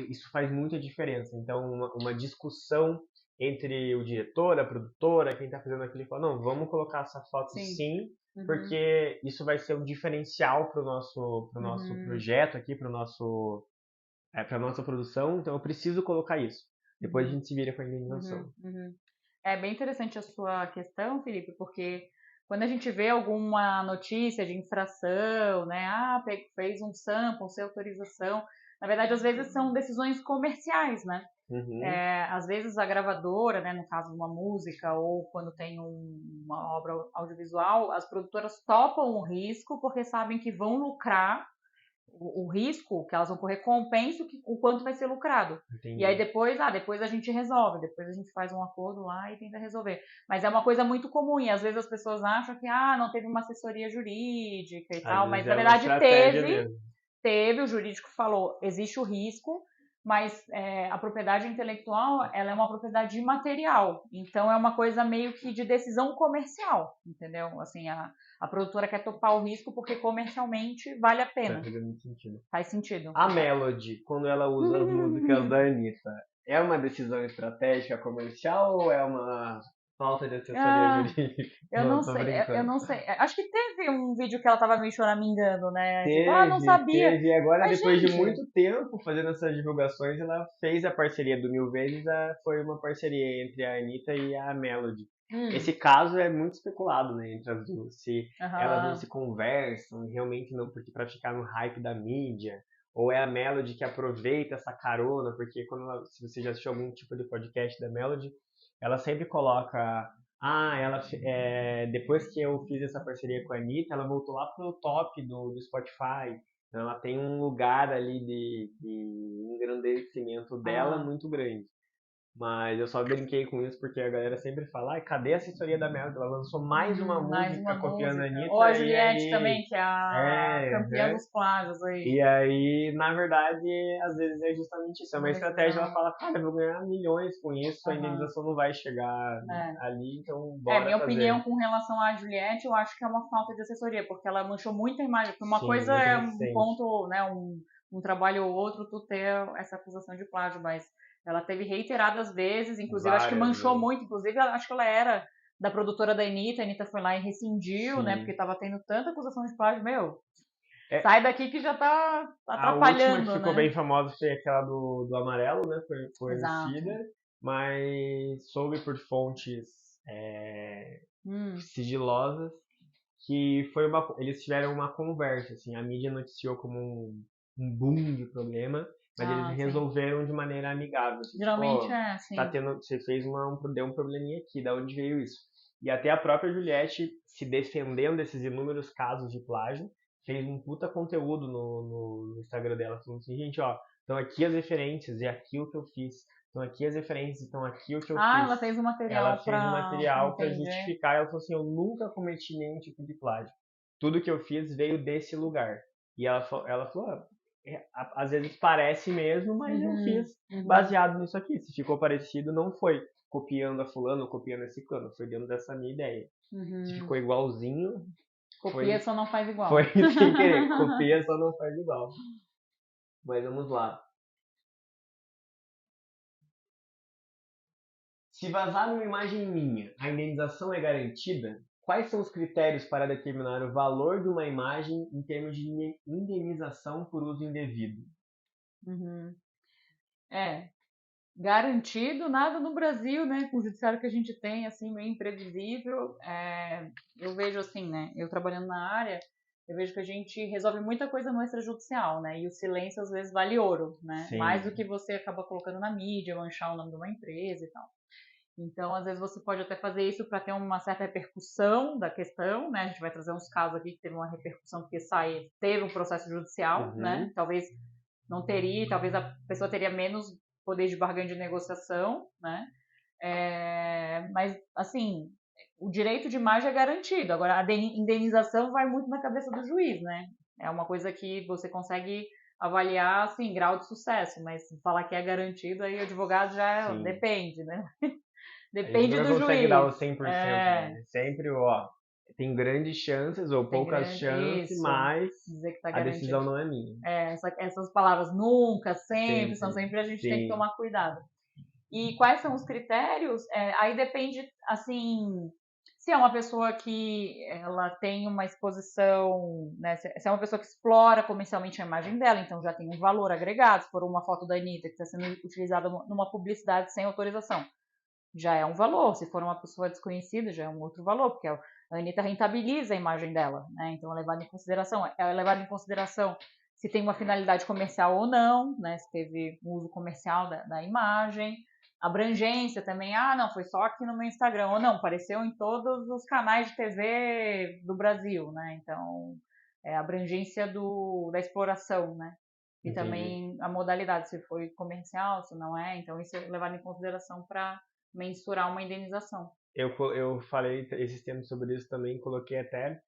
isso faz muita diferença. Então, uma discussão entre o diretor, a produtora, quem está fazendo aquilo, fala, não, vamos colocar essa foto sim, porque isso vai ser um diferencial para o nosso projeto aqui, para a nossa produção, então eu preciso colocar isso. Depois a gente se vira com a indenização. É bem interessante a sua questão, Felipe, porque quando a gente vê alguma notícia de infração, né, fez um sample sem autorização, na verdade, às vezes são decisões comerciais, né? Às vezes a gravadora, né, no caso de uma música ou quando tem uma obra audiovisual, as produtoras topam o risco porque sabem que vão lucrar. O risco que elas vão correr compensa o quanto vai ser lucrado. Entendi. E aí depois a gente resolve, depois a gente faz um acordo lá e tenta resolver. Mas é uma coisa muito comum e às vezes as pessoas acham que não teve uma assessoria jurídica e tal, mas na verdade teve, o jurídico falou, existe o risco, mas a propriedade intelectual, ela é uma propriedade imaterial, então é uma coisa meio que de decisão comercial, entendeu? Assim, a produtora quer topar o risco porque comercialmente vale a pena. Faz muito sentido. Faz sentido. A Melody, quando ela usa as músicas da Anitta, é uma decisão estratégica comercial ou é uma falta de assessoria jurídica? Eu não sei. Acho que teve um vídeo que ela tava meio choramingando, né? Não sabia. Teve. Agora, mas, depois de muito tempo fazendo essas divulgações, ela fez a parceria do Mil Vezes. Foi uma parceria entre a Anitta e a Melody. Esse caso é muito especulado, né, entre as duas. Se elas não se conversam, realmente não, porque para ficar no hype da mídia. Ou é a Melody que aproveita essa carona, porque se você já assistiu algum tipo de podcast da Melody, ela sempre coloca depois que eu fiz essa parceria com a Anitta, ela voltou lá pro top do Spotify. Então ela tem um lugar ali de engrandecimento dela Ah, muito grande. Mas eu só brinquei com isso porque a galera sempre fala, ai, cadê a assessoria da Melody? Ela lançou mais uma mais uma música copiando a música. Ou a Anitta e Juliette aí... também, que é a É, campeã aham. dos plágios aí. E aí, na verdade, às vezes é justamente isso. É uma Pois estratégia, ela é. fala, cara, eu vou ganhar milhões com isso, a Aham. indenização não vai chegar É. ali, então bora Minha opinião fazer. com relação à Juliette, eu acho que é uma falta de assessoria, porque ela manchou muito a imagem. Uma Sim, coisa muito é um recente. ponto, né, um trabalho ou outro, tu ter essa acusação de plágio, mas ela teve reiteradas vezes, inclusive acho que Várias manchou vezes. muito, inclusive acho que ela era da produtora da Anitta, a Anitta foi lá e rescindiu, né, porque Sim. tava tendo tanta acusação de plágio, meu, É, sai daqui que já tá a última que atrapalhando, ficou né? bem famosa foi aquela do Amarelo, né? Foi o Exato. Emicida, mas soube por fontes Hum. sigilosas que eles tiveram uma conversa, assim, a mídia noticiou como um boom de problema, mas eles Ah, sim. resolveram de maneira amigável, assim, tipo, Geralmente ó, é assim. você fez deu um probleminha aqui, da onde veio isso? E até a própria Juliette, se defendendo desses inúmeros casos de plágio, fez um puta conteúdo no Instagram dela, falando assim, gente, ó, estão aqui as referências, e aqui o que eu fiz, estão aqui as referências, estão aqui o que eu Ah, fiz. ela fez o Ela material fez um pra material para entender. justificar, ela falou assim, eu nunca cometi nenhum tipo de plágio. Tudo que eu fiz veio desse lugar. E ela falou, às vezes parece mesmo, mas eu Uhum, fiz uhum, baseado nisso aqui. Se ficou parecido, não foi copiando a fulano ou copiando esse cano, foi dentro dessa minha ideia. Se uhum. ficou igualzinho, Copia, foi, só não faz foi igual. sem querer. Copia, só não faz igual. Mas vamos lá. Se vazar uma imagem minha, a indenização é garantida? Quais são os critérios para determinar o valor de uma imagem em termos de indenização por uso indevido? Uhum. É, garantido, nada no Brasil, né? Com o judiciário que a gente tem, assim, meio imprevisível. Eu vejo assim, né? Eu trabalhando na área, eu vejo que a gente resolve muita coisa no extrajudicial, né? E o silêncio às vezes vale ouro, né? Mais do Sim, que você acaba colocando na mídia, manchar o nome de uma empresa e tal. Então, às vezes você pode até fazer isso para ter uma certa repercussão da questão, né? A gente vai trazer uns casos aqui que teve uma repercussão porque teve um processo judicial, né? uhum, Talvez não teria, talvez a pessoa teria menos poder de barganha de negociação, né? Mas, assim, o direito de imagem é garantido. Agora, a indenização vai muito na cabeça do juiz, né? É uma coisa que você consegue avaliar, assim, grau de sucesso, mas falar que é garantido, aí o advogado já sim. depende, né? A gente Depende nunca do consegue dar o juiz. 100%, né? Sempre, ó, tem grandes chances ou Tem poucas grande. chances, Isso. mas Dizer que está a garantido. decisão não é minha. Essas palavras nunca, sempre, são Sempre. sempre a gente tem que Sim. tomar cuidado. E quais são os critérios? Aí depende, assim, se é uma pessoa que ela tem uma exposição, né? Se é uma pessoa que explora comercialmente a imagem dela, então já tem um valor agregado. Se for uma foto da Anitta que está sendo utilizada numa publicidade sem autorização, já é um valor. Se for uma pessoa desconhecida, já é um outro valor, porque a Anitta rentabiliza a imagem dela, né? Então é levado em consideração se tem uma finalidade comercial ou não, né? Se teve um uso comercial da imagem. Abrangência também, não, foi só aqui no meu Instagram, ou não, apareceu em todos os canais de TV do Brasil, né? Então, a abrangência da exploração, né? E Entendi. também a modalidade, se foi comercial, se não é, então isso é levado em consideração para mensurar uma indenização. Eu falei esses tempos sobre isso também, coloquei até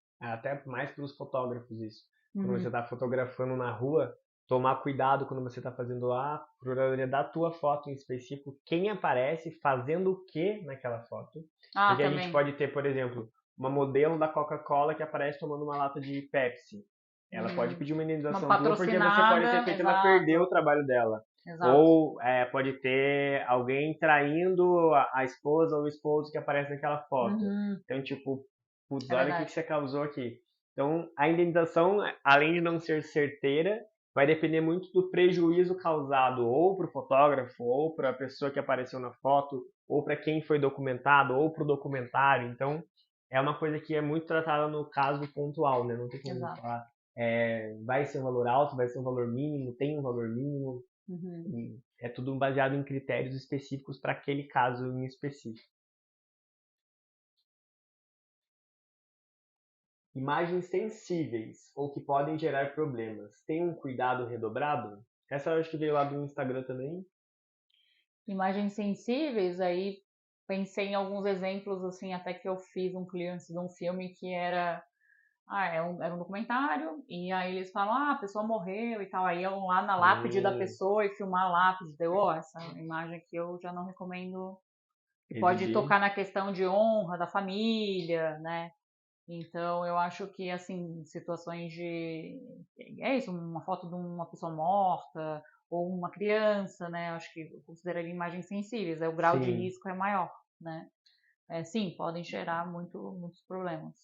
mais para os fotógrafos isso. Quando você Uhum. está fotografando na rua, tomar cuidado quando você está fazendo a procuradoria da tua foto em específico, quem aparece fazendo o que naquela foto. Porque a gente Também. pode ter, por exemplo, uma modelo da Coca-Cola que aparece tomando uma lata de Pepsi. Ela pode Uhum. pedir uma Uma indenização tua porque você pode ter patrocinada, feito ela perder o exato, trabalho dela. exato. Ou pode ter alguém traindo a esposa ou o esposo que aparece naquela foto. Uhum. Então, tipo, putz, É olha o que verdade. você causou aqui. Então, a indenização, além de não ser certeira, vai depender muito do prejuízo causado ou para o fotógrafo, ou para a pessoa que apareceu na foto, ou para quem foi documentado, ou para o documentário. Então, é uma coisa que é muito tratada no caso pontual, né? Não tem como Exato. falar, vai ser um valor alto, vai ser um valor mínimo, tem um valor mínimo. Uhum. É tudo baseado em critérios específicos para aquele caso em específico. Imagens sensíveis ou que podem gerar problemas. Tem um cuidado redobrado? Essa eu acho que veio lá do Instagram também. Imagens sensíveis, aí pensei em alguns exemplos, assim, até que eu fiz um clearance de um filme que era era um documentário, e aí eles falam, a pessoa morreu e tal, aí iam lá na lápide da pessoa e filmar a lápide, deu, essa imagem aqui eu já não recomendo, e pode Exigir. tocar na questão de honra da família, né, então eu acho que, assim, situações de, é isso, uma foto de uma pessoa morta, ou uma criança, né, acho que eu consideraria imagens sensíveis, o grau de Sim. risco é maior, né, sim, podem gerar muitos problemas.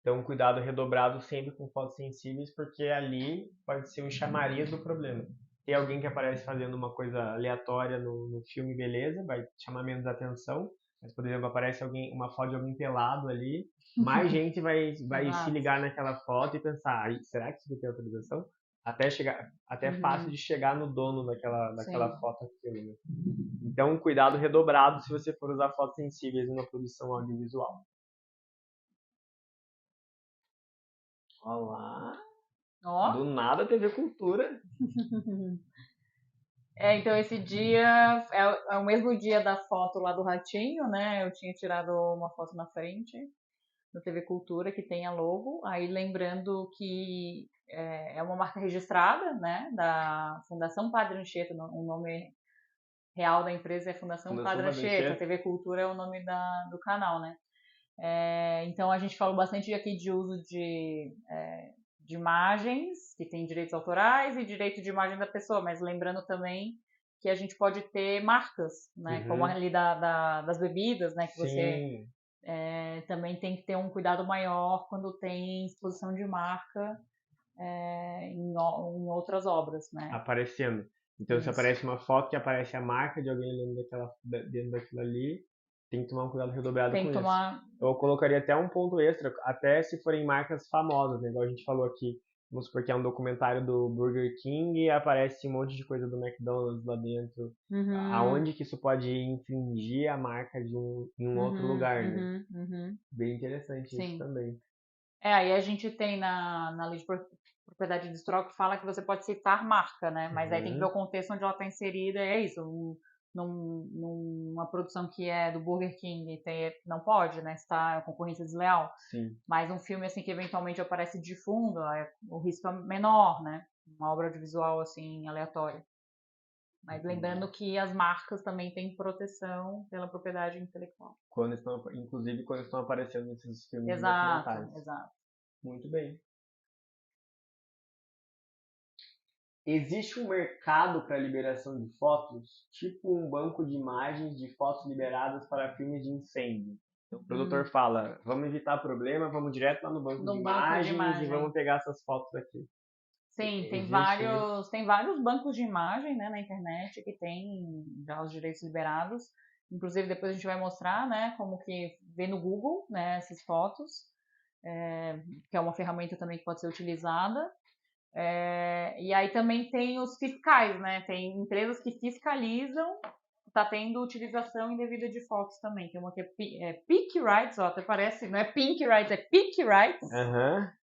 Então, cuidado redobrado sempre com fotos sensíveis, porque ali pode ser um chamariz do problema. Tem alguém que aparece fazendo uma coisa aleatória no filme, beleza, vai chamar menos atenção. Mas, por exemplo, aparece uma foto de alguém pelado ali, mais gente vai se Exato. ligar naquela foto e pensar, será que isso aqui tem autorização? Até é Uhum. fácil de chegar no dono daquela Sim. foto. Né? Então, cuidado redobrado se você for usar fotos sensíveis numa produção audiovisual. Olá! Ó. Do nada TV Cultura. Então esse dia é o mesmo dia da foto lá do ratinho, né? Eu tinha tirado uma foto na frente do TV Cultura que tem a logo. Aí lembrando que é uma marca registrada, né? Da Fundação Padre Anchieta, o nome real da empresa é Fundação Padre Anchieta. TV Cultura é o nome do canal, né? Então a gente falou bastante aqui de uso de imagens que tem direitos autorais e direito de imagem da pessoa, mas lembrando também que a gente pode ter marcas, né? Como ali das bebidas, né? Que você também tem que ter um cuidado maior quando tem exposição de marca em outras obras, né? Aparecendo. Então, se aparece uma foto que aparece a marca de alguém dentro daquilo ali, tem que tomar um cuidado redobrado com isso. Eu colocaria até um ponto extra, até se forem marcas famosas, né? Igual a gente falou aqui, vamos supor que é um documentário do Burger King e aparece um monte de coisa do McDonald's lá dentro. Aonde que isso pode infringir a marca em um outro lugar, né? Bem interessante isso também. Aí a gente tem na lei de propriedade industrial que fala que você pode citar marca, né? Mas aí tem que ver o contexto onde ela está inserida, é isso. Numa produção que é do Burger King, não pode, né? Está concorrência desleal. Sim. Mas um filme assim que eventualmente aparece de fundo, o risco é menor, né? Uma obra audiovisual assim aleatória. Mas lembrando que as marcas também têm proteção pela propriedade intelectual. Inclusive quando estão aparecendo nesses filmes documentários. Exato. Muito bem. Existe um mercado para liberação de fotos, tipo um banco de imagens de fotos liberadas para filmes de incêndio. Então, o produtor fala, vamos evitar problema, vamos direto lá no banco de imagens e vamos pegar essas fotos aqui. Sim, tem vários bancos de imagem, né, na internet que tem já os direitos liberados. Inclusive depois a gente vai mostrar, né, como que vê no Google, né, essas fotos, que é uma ferramenta também que pode ser utilizada. E aí também tem os fiscais, né? Tem empresas que fiscalizam, tá tendo utilização indevida de fotos também. Tem uma que é Peak Rights, até parece, não é Pink Rights, é Peak Rights.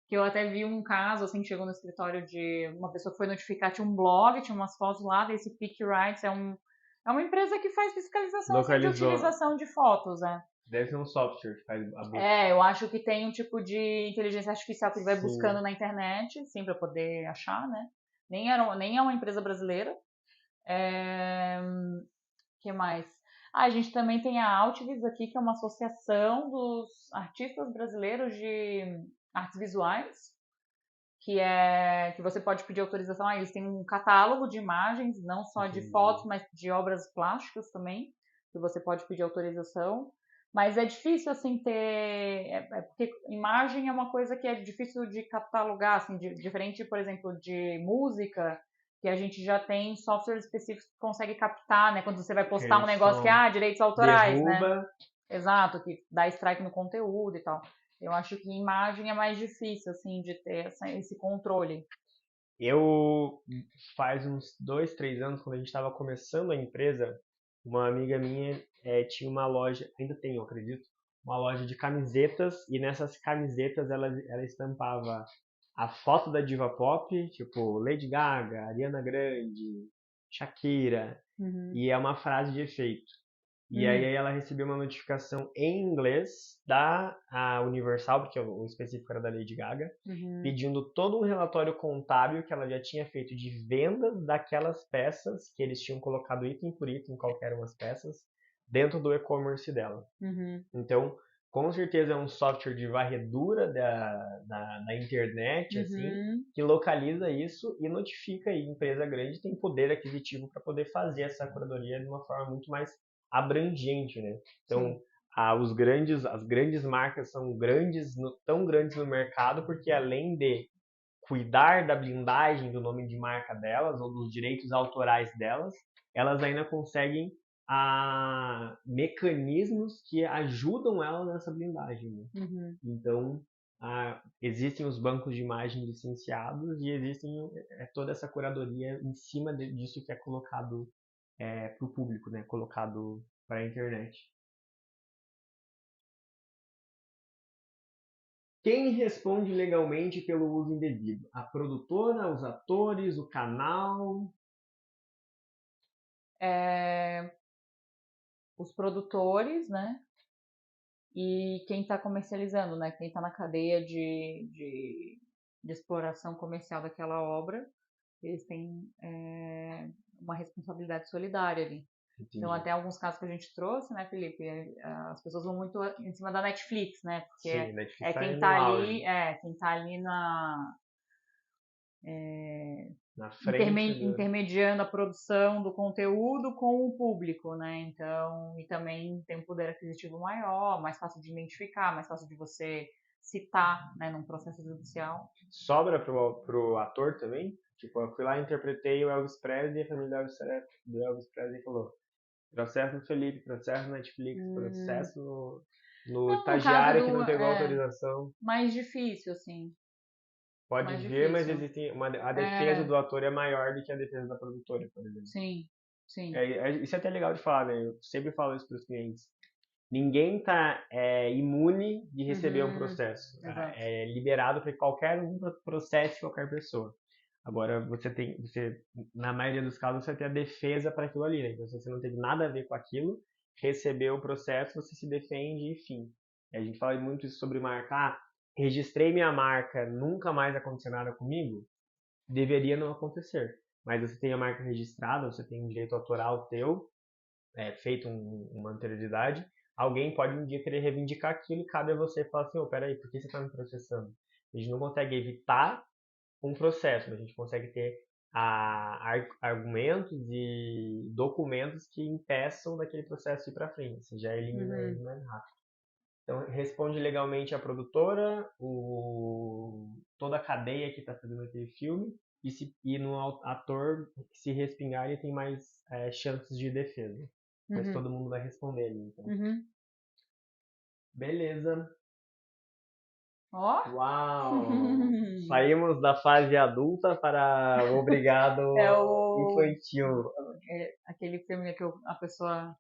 Que eu até vi um caso, assim, que chegou no escritório de uma pessoa que foi notificar, tinha um blog, tinha umas fotos lá, desse Peak Rights é uma empresa que faz fiscalização assim, de utilização de fotos, né? Deve ser um software que faz a busca. Eu acho que tem um tipo de inteligência artificial que ele vai buscando na internet, sim, para poder achar, né? Nem é uma empresa brasileira. Que mais? A gente também tem a Altivis aqui, que é uma associação dos artistas brasileiros de artes visuais, que você pode pedir autorização. Eles têm um catálogo de imagens, não só de fotos, mas de obras plásticas também, que você pode pedir autorização. Mas é difícil, assim, porque imagem é uma coisa que é difícil de catalogar, assim, diferente, por exemplo, de música, que a gente já tem softwares específicos que consegue captar, né? Quando você vai postar um negócio que, direitos autorais, né? Exato, que dá strike no conteúdo e tal. Eu acho que imagem é mais difícil, assim, de ter esse controle. Faz uns 2, 3 anos, quando a gente estava começando a empresa, uma amiga minha tinha uma loja, ainda tem, eu acredito, uma loja de camisetas, e nessas camisetas ela estampava a foto da diva pop, tipo Lady Gaga, Ariana Grande, Shakira, e é uma frase de efeito. E aí ela recebeu uma notificação em inglês da Universal, porque o específico era da Lady Gaga, pedindo todo um relatório contábil que ela já tinha feito de vendas daquelas peças, que eles tinham colocado item por item, qualquer uma das peças, dentro do e-commerce dela. Então, com certeza é um software de varredura da internet, assim, que localiza isso e notifica aí. Empresa grande tem poder aquisitivo para poder fazer essa curadoria de uma forma muito mais abrangente, né? Então, as grandes marcas são tão grandes no mercado porque além de cuidar da blindagem do nome de marca delas ou dos direitos autorais delas, elas ainda conseguem mecanismos que ajudam elas nessa blindagem, né? Então, existem os bancos de imagem licenciados e existem toda essa curadoria em cima disso que é colocado para o público, né? Colocado para a internet. Quem responde legalmente pelo uso indevido? A produtora, os atores, o canal? Os produtores, né? E quem está comercializando, né? Quem está na cadeia de exploração comercial daquela obra, eles têm uma responsabilidade solidária ali. Entendi. Então, até alguns casos que a gente trouxe, né, Felipe? As pessoas vão muito em cima da Netflix, né? Porque Sim, Netflix é quem tá está no ali, auge. quem tá ali Na frente intermediando a produção do conteúdo com o público, né? Então, e também tem um poder aquisitivo maior, mais fácil de identificar, mais fácil de você citar, né, num processo judicial. Sobra pro ator também? Tipo, eu fui lá e interpretei o Elvis Presley e a família do Elvis Presley falou: processo no Felipe, processo no Netflix, processo no Não, no estagiário caso que não pegou do autorização. mais difícil, assim. Pode Mais ver, mas difícil. existem a defesa do ator é maior do que a defesa da produtora, por exemplo. Sim, sim. Isso é até legal de falar, né? Eu sempre falo isso para os clientes. Ninguém tá imune de receber um processo. Exato. É liberado para qualquer um processe qualquer pessoa. Agora, na maioria dos casos, você tem a defesa para aquilo ali, né? Então, se você não teve nada a ver com aquilo, recebeu o processo, você se defende, enfim. A gente fala muito isso sobre marcar. Registrei minha marca, nunca mais aconteceu nada comigo? Deveria não acontecer. Mas você tem a marca registrada, você tem um direito autoral teu, feito uma anterioridade, alguém pode um dia querer reivindicar aquilo e cabe a você falar assim, peraí, por que você está me processando? A gente não consegue evitar um processo, mas a gente consegue ter argumentos e documentos que impeçam daquele processo ir para frente. Você já elimina ele mais rápido. Então, responde legalmente a produtora, toda a cadeia que está fazendo aquele filme, e no ator, se respingar, ele tem mais chances de defesa. Mas todo mundo vai responder ali, então. Beleza. Ó! Uau! Saímos da fase adulta para o obrigado infantil. Aquele filme que a pessoa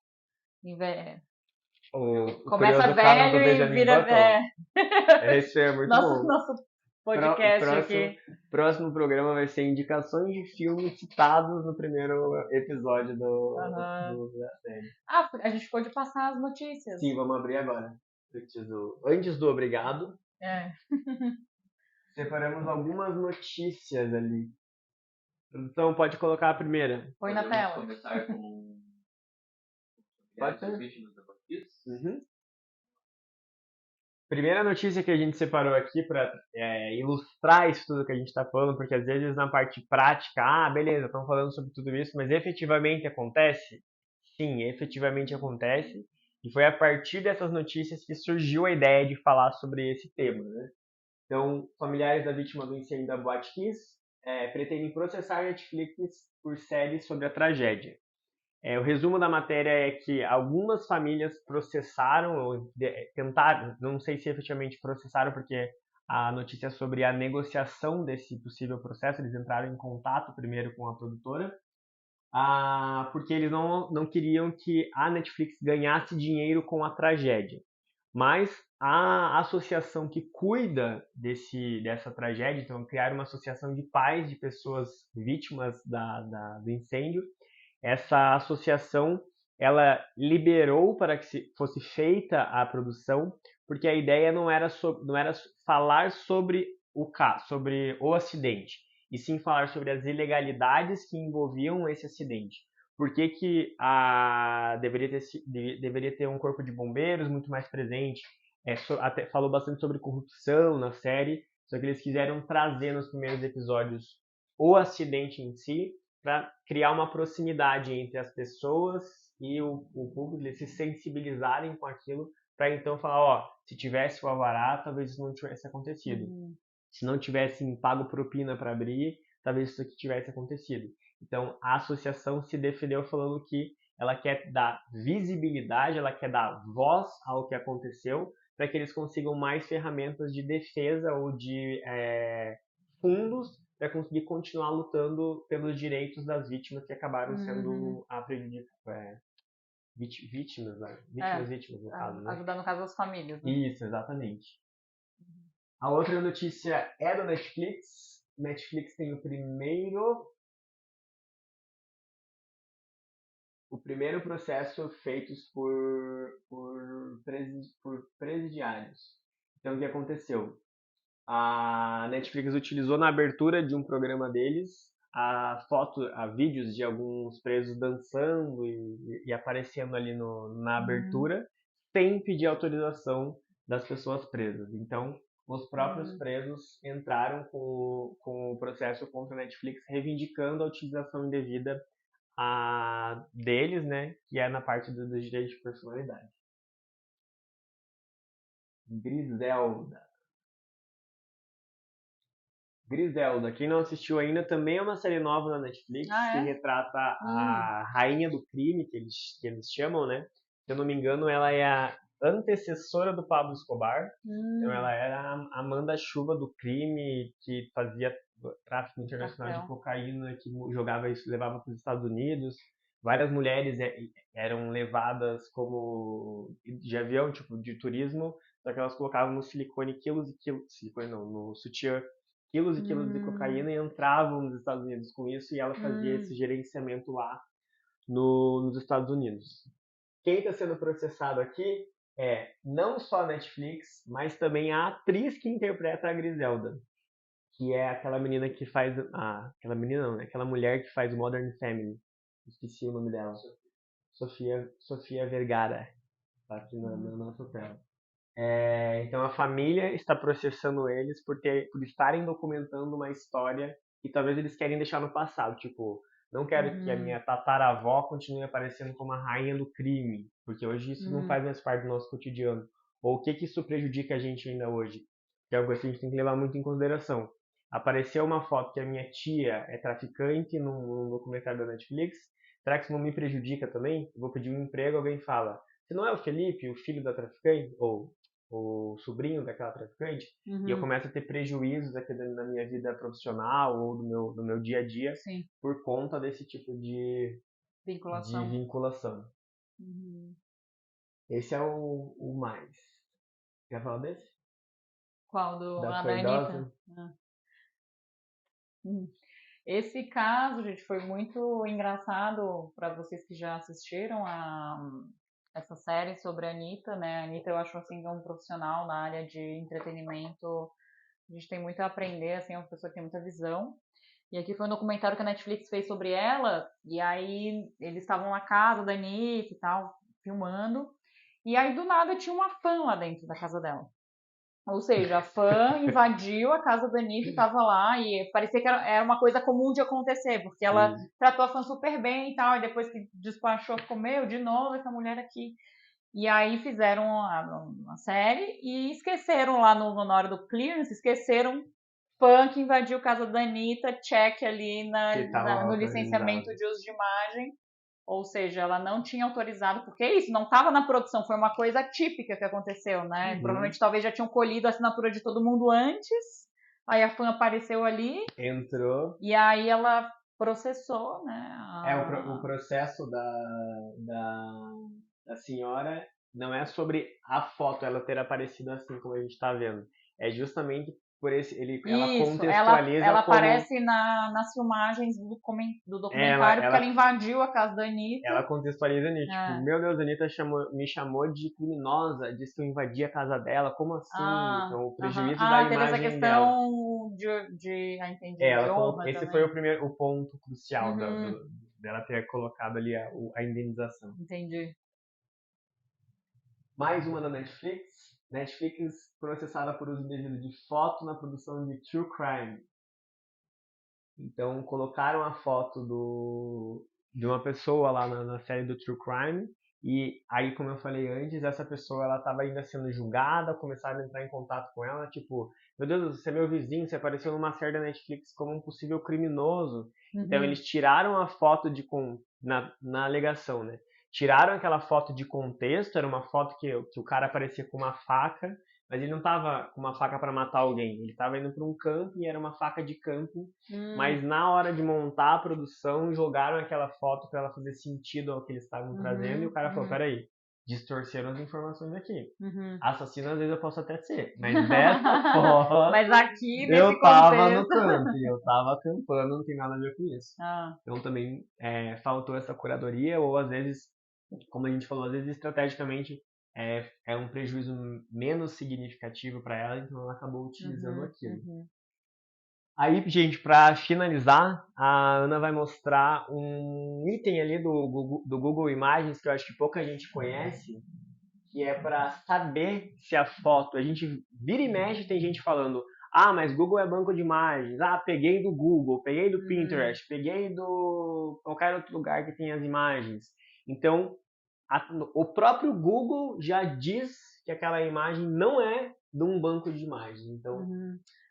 O começa Curioso Caso do velho e Benjamin vira... Button. Esse é muito bom. Nosso podcast aqui. Próximo programa vai ser indicações de filmes citados no primeiro episódio da série. A gente pode passar as notícias. Sim, vamos abrir agora. Antes do obrigado. Separamos algumas notícias ali. Então, pode colocar a primeira. Põe na tela. Começar com Pode ser. vítimas da bandidos? Primeira notícia que a gente separou aqui para ilustrar isso tudo que a gente está falando, porque às vezes na parte prática, beleza, estão falando sobre tudo isso, mas efetivamente acontece? Sim, efetivamente acontece. E foi a partir dessas notícias que surgiu a ideia de falar sobre esse tema, né? Então, familiares da vítima do incêndio da Boate Kiss pretendem processar a Netflix por série sobre a tragédia. O resumo da matéria é que algumas famílias processaram, ou tentaram, não sei se efetivamente processaram, porque a notícia é sobre a negociação desse possível processo, eles entraram em contato primeiro com a produtora, porque eles não queriam que a Netflix ganhasse dinheiro com a tragédia. Mas a associação que cuida dessa tragédia, então criaram uma associação de pais de pessoas vítimas do incêndio. Essa associação, ela liberou para que fosse feita a produção, porque a ideia não era falar sobre sobre o acidente, e sim falar sobre as ilegalidades que envolviam esse acidente. Por que deveria ter um corpo de bombeiros muito mais presente? Até falou bastante sobre corrupção na série, só que eles quiseram trazer nos primeiros episódios o acidente em si, para criar uma proximidade entre as pessoas e o público, eles se sensibilizarem com aquilo, para então falar, ó, se tivesse o alvará, talvez isso não tivesse acontecido. Se não tivessem pago propina para abrir, talvez isso aqui tivesse acontecido. Então, a associação se defendeu falando que ela quer dar visibilidade, ela quer dar voz ao que aconteceu, para que eles consigam mais ferramentas de defesa ou de fundos para conseguir continuar lutando pelos direitos das vítimas que acabaram sendo vítimas, né? Vítimas no caso, né? Ajudar no caso as famílias. Né? Isso, exatamente. A outra notícia é do Netflix. Netflix tem o primeiro processo feitos por presidiários. Então, o que aconteceu? A Netflix utilizou na abertura de um programa deles a vídeos de alguns presos dançando e aparecendo ali na abertura, sem pedir autorização das pessoas presas. Então, os próprios presos entraram com o processo contra a Netflix, reivindicando a utilização indevida deles, né, que é na parte dos direitos de personalidade. Griselda, quem não assistiu ainda, também é uma série nova na Netflix, que retrata a rainha do crime, que eles chamam, né? Se eu não me engano, ela é a antecessora do Pablo Escobar. Então ela era a manda-chuva do crime, que fazia tráfico internacional de cocaína, que jogava isso, levava para os Estados Unidos. Várias mulheres eram levadas como de avião, tipo de turismo, só que elas colocavam no silicone quilos e quilos, silicone não, no sutiã, quilos e quilos de cocaína e entravam nos Estados Unidos com isso, e ela fazia esse gerenciamento lá nos Estados Unidos. Quem está sendo processado aqui é não só a Netflix, mas também a atriz que interpreta a Griselda, que é aquela menina que faz aquela menina não, né? Aquela mulher que faz Modern Family. Esqueci o nome dela. Sofia Vergara. Tá aqui na nossa tela. Então a família está processando eles por estarem documentando uma história que talvez eles querem deixar no passado. Tipo, não quero que a minha tataravó continue aparecendo como a rainha do crime, porque hoje isso não faz mais parte do nosso cotidiano. Ou o que isso prejudica a gente ainda hoje? Que é algo assim que a gente tem que levar muito em consideração. Apareceu uma foto que a minha tia é traficante num documentário da Netflix. Será que isso não me prejudica também? Eu vou pedir um emprego, alguém fala: você não é o Felipe, o filho da traficante? Ou o sobrinho daquela traficante? E eu começo a ter prejuízos aqui na minha vida profissional ou do meu dia a dia por conta desse tipo de vinculação. Esse é o mais. Quer falar desse? Qual? Da Anitta? Esse caso, gente, foi muito engraçado para vocês que já assistiram essa série sobre a Anitta, né? A Anitta, eu acho assim, que é um profissional na área de entretenimento. A gente tem muito a aprender, assim, é uma pessoa que tem muita visão. E aqui foi um documentário que a Netflix fez sobre ela, e aí eles estavam na casa da Anitta e tal, filmando, e aí do nada tinha uma fã lá dentro da casa dela. Ou seja, a fã invadiu a casa da Anitta e tava lá, e parecia que era uma coisa comum de acontecer, porque ela tratou a fã super bem e tal, e depois que despachou, ficou, meu, de novo essa mulher aqui. E aí fizeram uma série e esqueceram lá na hora do clearance, esqueceram fã que invadiu a casa da Anitta, check ali no licenciamento de uso de imagem. Ou seja, ela não tinha autorizado, porque é isso, não estava na produção, foi uma coisa típica que aconteceu, né? Provavelmente talvez já tinham colhido a assinatura de todo mundo antes, aí a fã apareceu ali. Entrou. E aí ela processou, né? O processo da senhora não é sobre a foto ela ter aparecido assim como a gente está vendo. É justamente por ela Isso, contextualiza ela como aparece nas filmagens do documentário, porque ela invadiu a casa da Anitta. Ela contextualiza nisso, tipo, meu Deus, a Anitta me chamou de criminosa, disse que eu invadi a casa dela, como assim? Então, o prejuízo da teve essa imagem dela. questão entendi, de honra Esse também. foi o ponto crucial dela ter colocado ali a indenização. Entendi. Mais uma da Netflix. Netflix processada por uso indevido de foto na produção de True Crime. Então, colocaram a foto de uma pessoa lá na série do True Crime. E aí, como eu falei antes, essa pessoa ela estava ainda sendo julgada, começaram a entrar em contato com ela, tipo, meu Deus, você é meu vizinho, você apareceu numa série da Netflix como um possível criminoso. Então, eles tiraram a foto na alegação, né? Tiraram aquela foto de contexto, era uma foto que o cara aparecia com uma faca, mas ele não estava com uma faca para matar alguém, ele estava indo para um camping e era uma faca de camping, mas na hora de montar a produção, jogaram aquela foto para ela fazer sentido ao que eles estavam trazendo, e o cara falou, peraí, distorceram as informações aqui. Assassino às vezes eu posso até ser, mas dessa foto mas aqui, eu tava no camping, eu tava acampando, não tem nada a ver com isso. Então também faltou essa curadoria, ou às vezes, como a gente falou, às vezes estrategicamente é um prejuízo menos significativo para ela, então ela acabou utilizando aquilo. Aí, gente, para finalizar, a Ana vai mostrar um item ali do Google Imagens que eu acho que pouca gente conhece, que é para saber se a foto, a gente vira e mexe, tem gente falando, mas Google é banco de imagens, peguei do Google, peguei do Pinterest, peguei do qualquer outro lugar que tem as imagens. Então, o próprio Google já diz que aquela imagem não é de um banco de imagens. Então,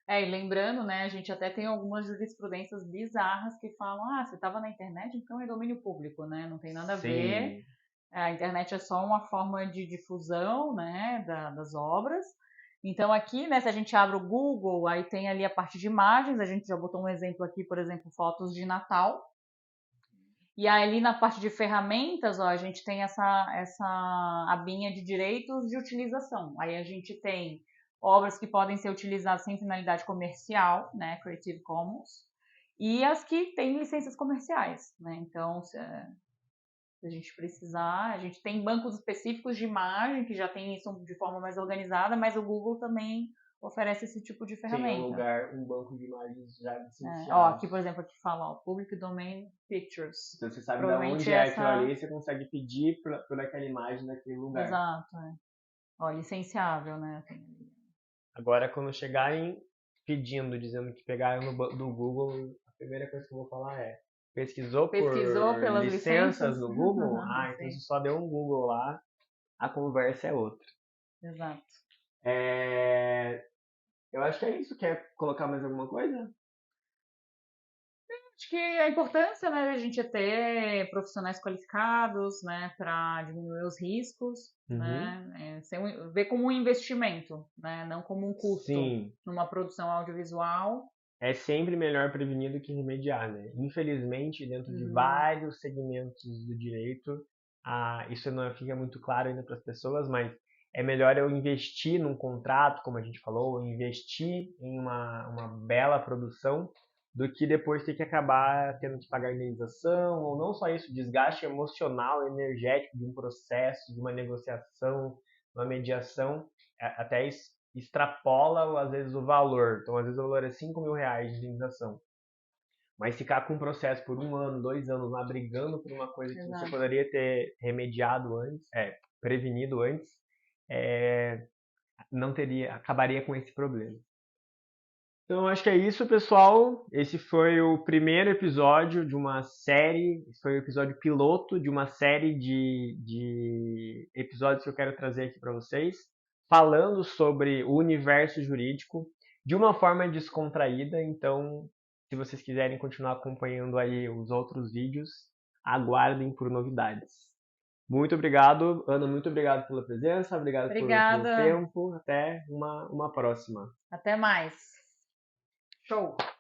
e lembrando, né, a gente até tem algumas jurisprudências bizarras que falam, você estava na internet, então é domínio público, né? Não tem nada a ver. A internet é só uma forma de difusão, né, das obras. Então aqui, né, se a gente abre o Google, aí tem ali a parte de imagens, a gente já botou um exemplo aqui, por exemplo, fotos de Natal. E aí, ali na parte de ferramentas, a gente tem essa abinha de direitos de utilização. Aí a gente tem obras que podem ser utilizadas sem finalidade comercial, né, Creative Commons, e as que têm licenças comerciais, né? Então, se a gente precisar, a gente tem bancos específicos de imagem que já tem isso de forma mais organizada, mas o Google também oferece esse tipo de ferramenta. Tem um banco de imagens já licenciado. Aqui, por exemplo, aqui fala, Public Domain Pictures. Então você sabe de onde é aquilo ali, você consegue pedir por aquela imagem naquele lugar. Exato, licenciável, né? Agora, quando chegarem pedindo, dizendo que pegaram do Google, a primeira coisa que eu vou falar é pesquisou pelas licenças no Google? Então você só deu um Google lá, a conversa é outra. Exato. Eu acho que é isso. Quer colocar mais alguma coisa? Acho que a importância, né, a gente ter profissionais qualificados, né, para diminuir os riscos, né, ver como um investimento, né, não como um custo numa produção audiovisual. É sempre melhor prevenir do que remediar, né? Infelizmente, dentro de vários segmentos do direito, isso não fica muito claro ainda para as pessoas, mas é melhor eu investir num contrato, como a gente falou, investir em uma bela produção, do que depois ter que acabar tendo que pagar indenização, ou não só isso, desgaste emocional, energético de um processo, de uma negociação, uma mediação, até extrapola, às vezes, o valor. Então, às vezes, o valor é R$5.000 de indenização. Mas ficar com um processo por 1 ano, 2 anos, lá brigando por uma coisa que você poderia ter remediado antes, prevenido antes, acabaria com esse problema. Então, acho que é isso, pessoal. Esse foi o primeiro episódio de uma série, esse foi o episódio piloto de uma série de episódios que eu quero trazer aqui para vocês, falando sobre o universo jurídico de uma forma descontraída. Então, se vocês quiserem continuar acompanhando aí os outros vídeos, aguardem por novidades. Muito obrigado, Ana, muito obrigado pela presença, obrigado pelo tempo. Até uma próxima. Até mais. Show!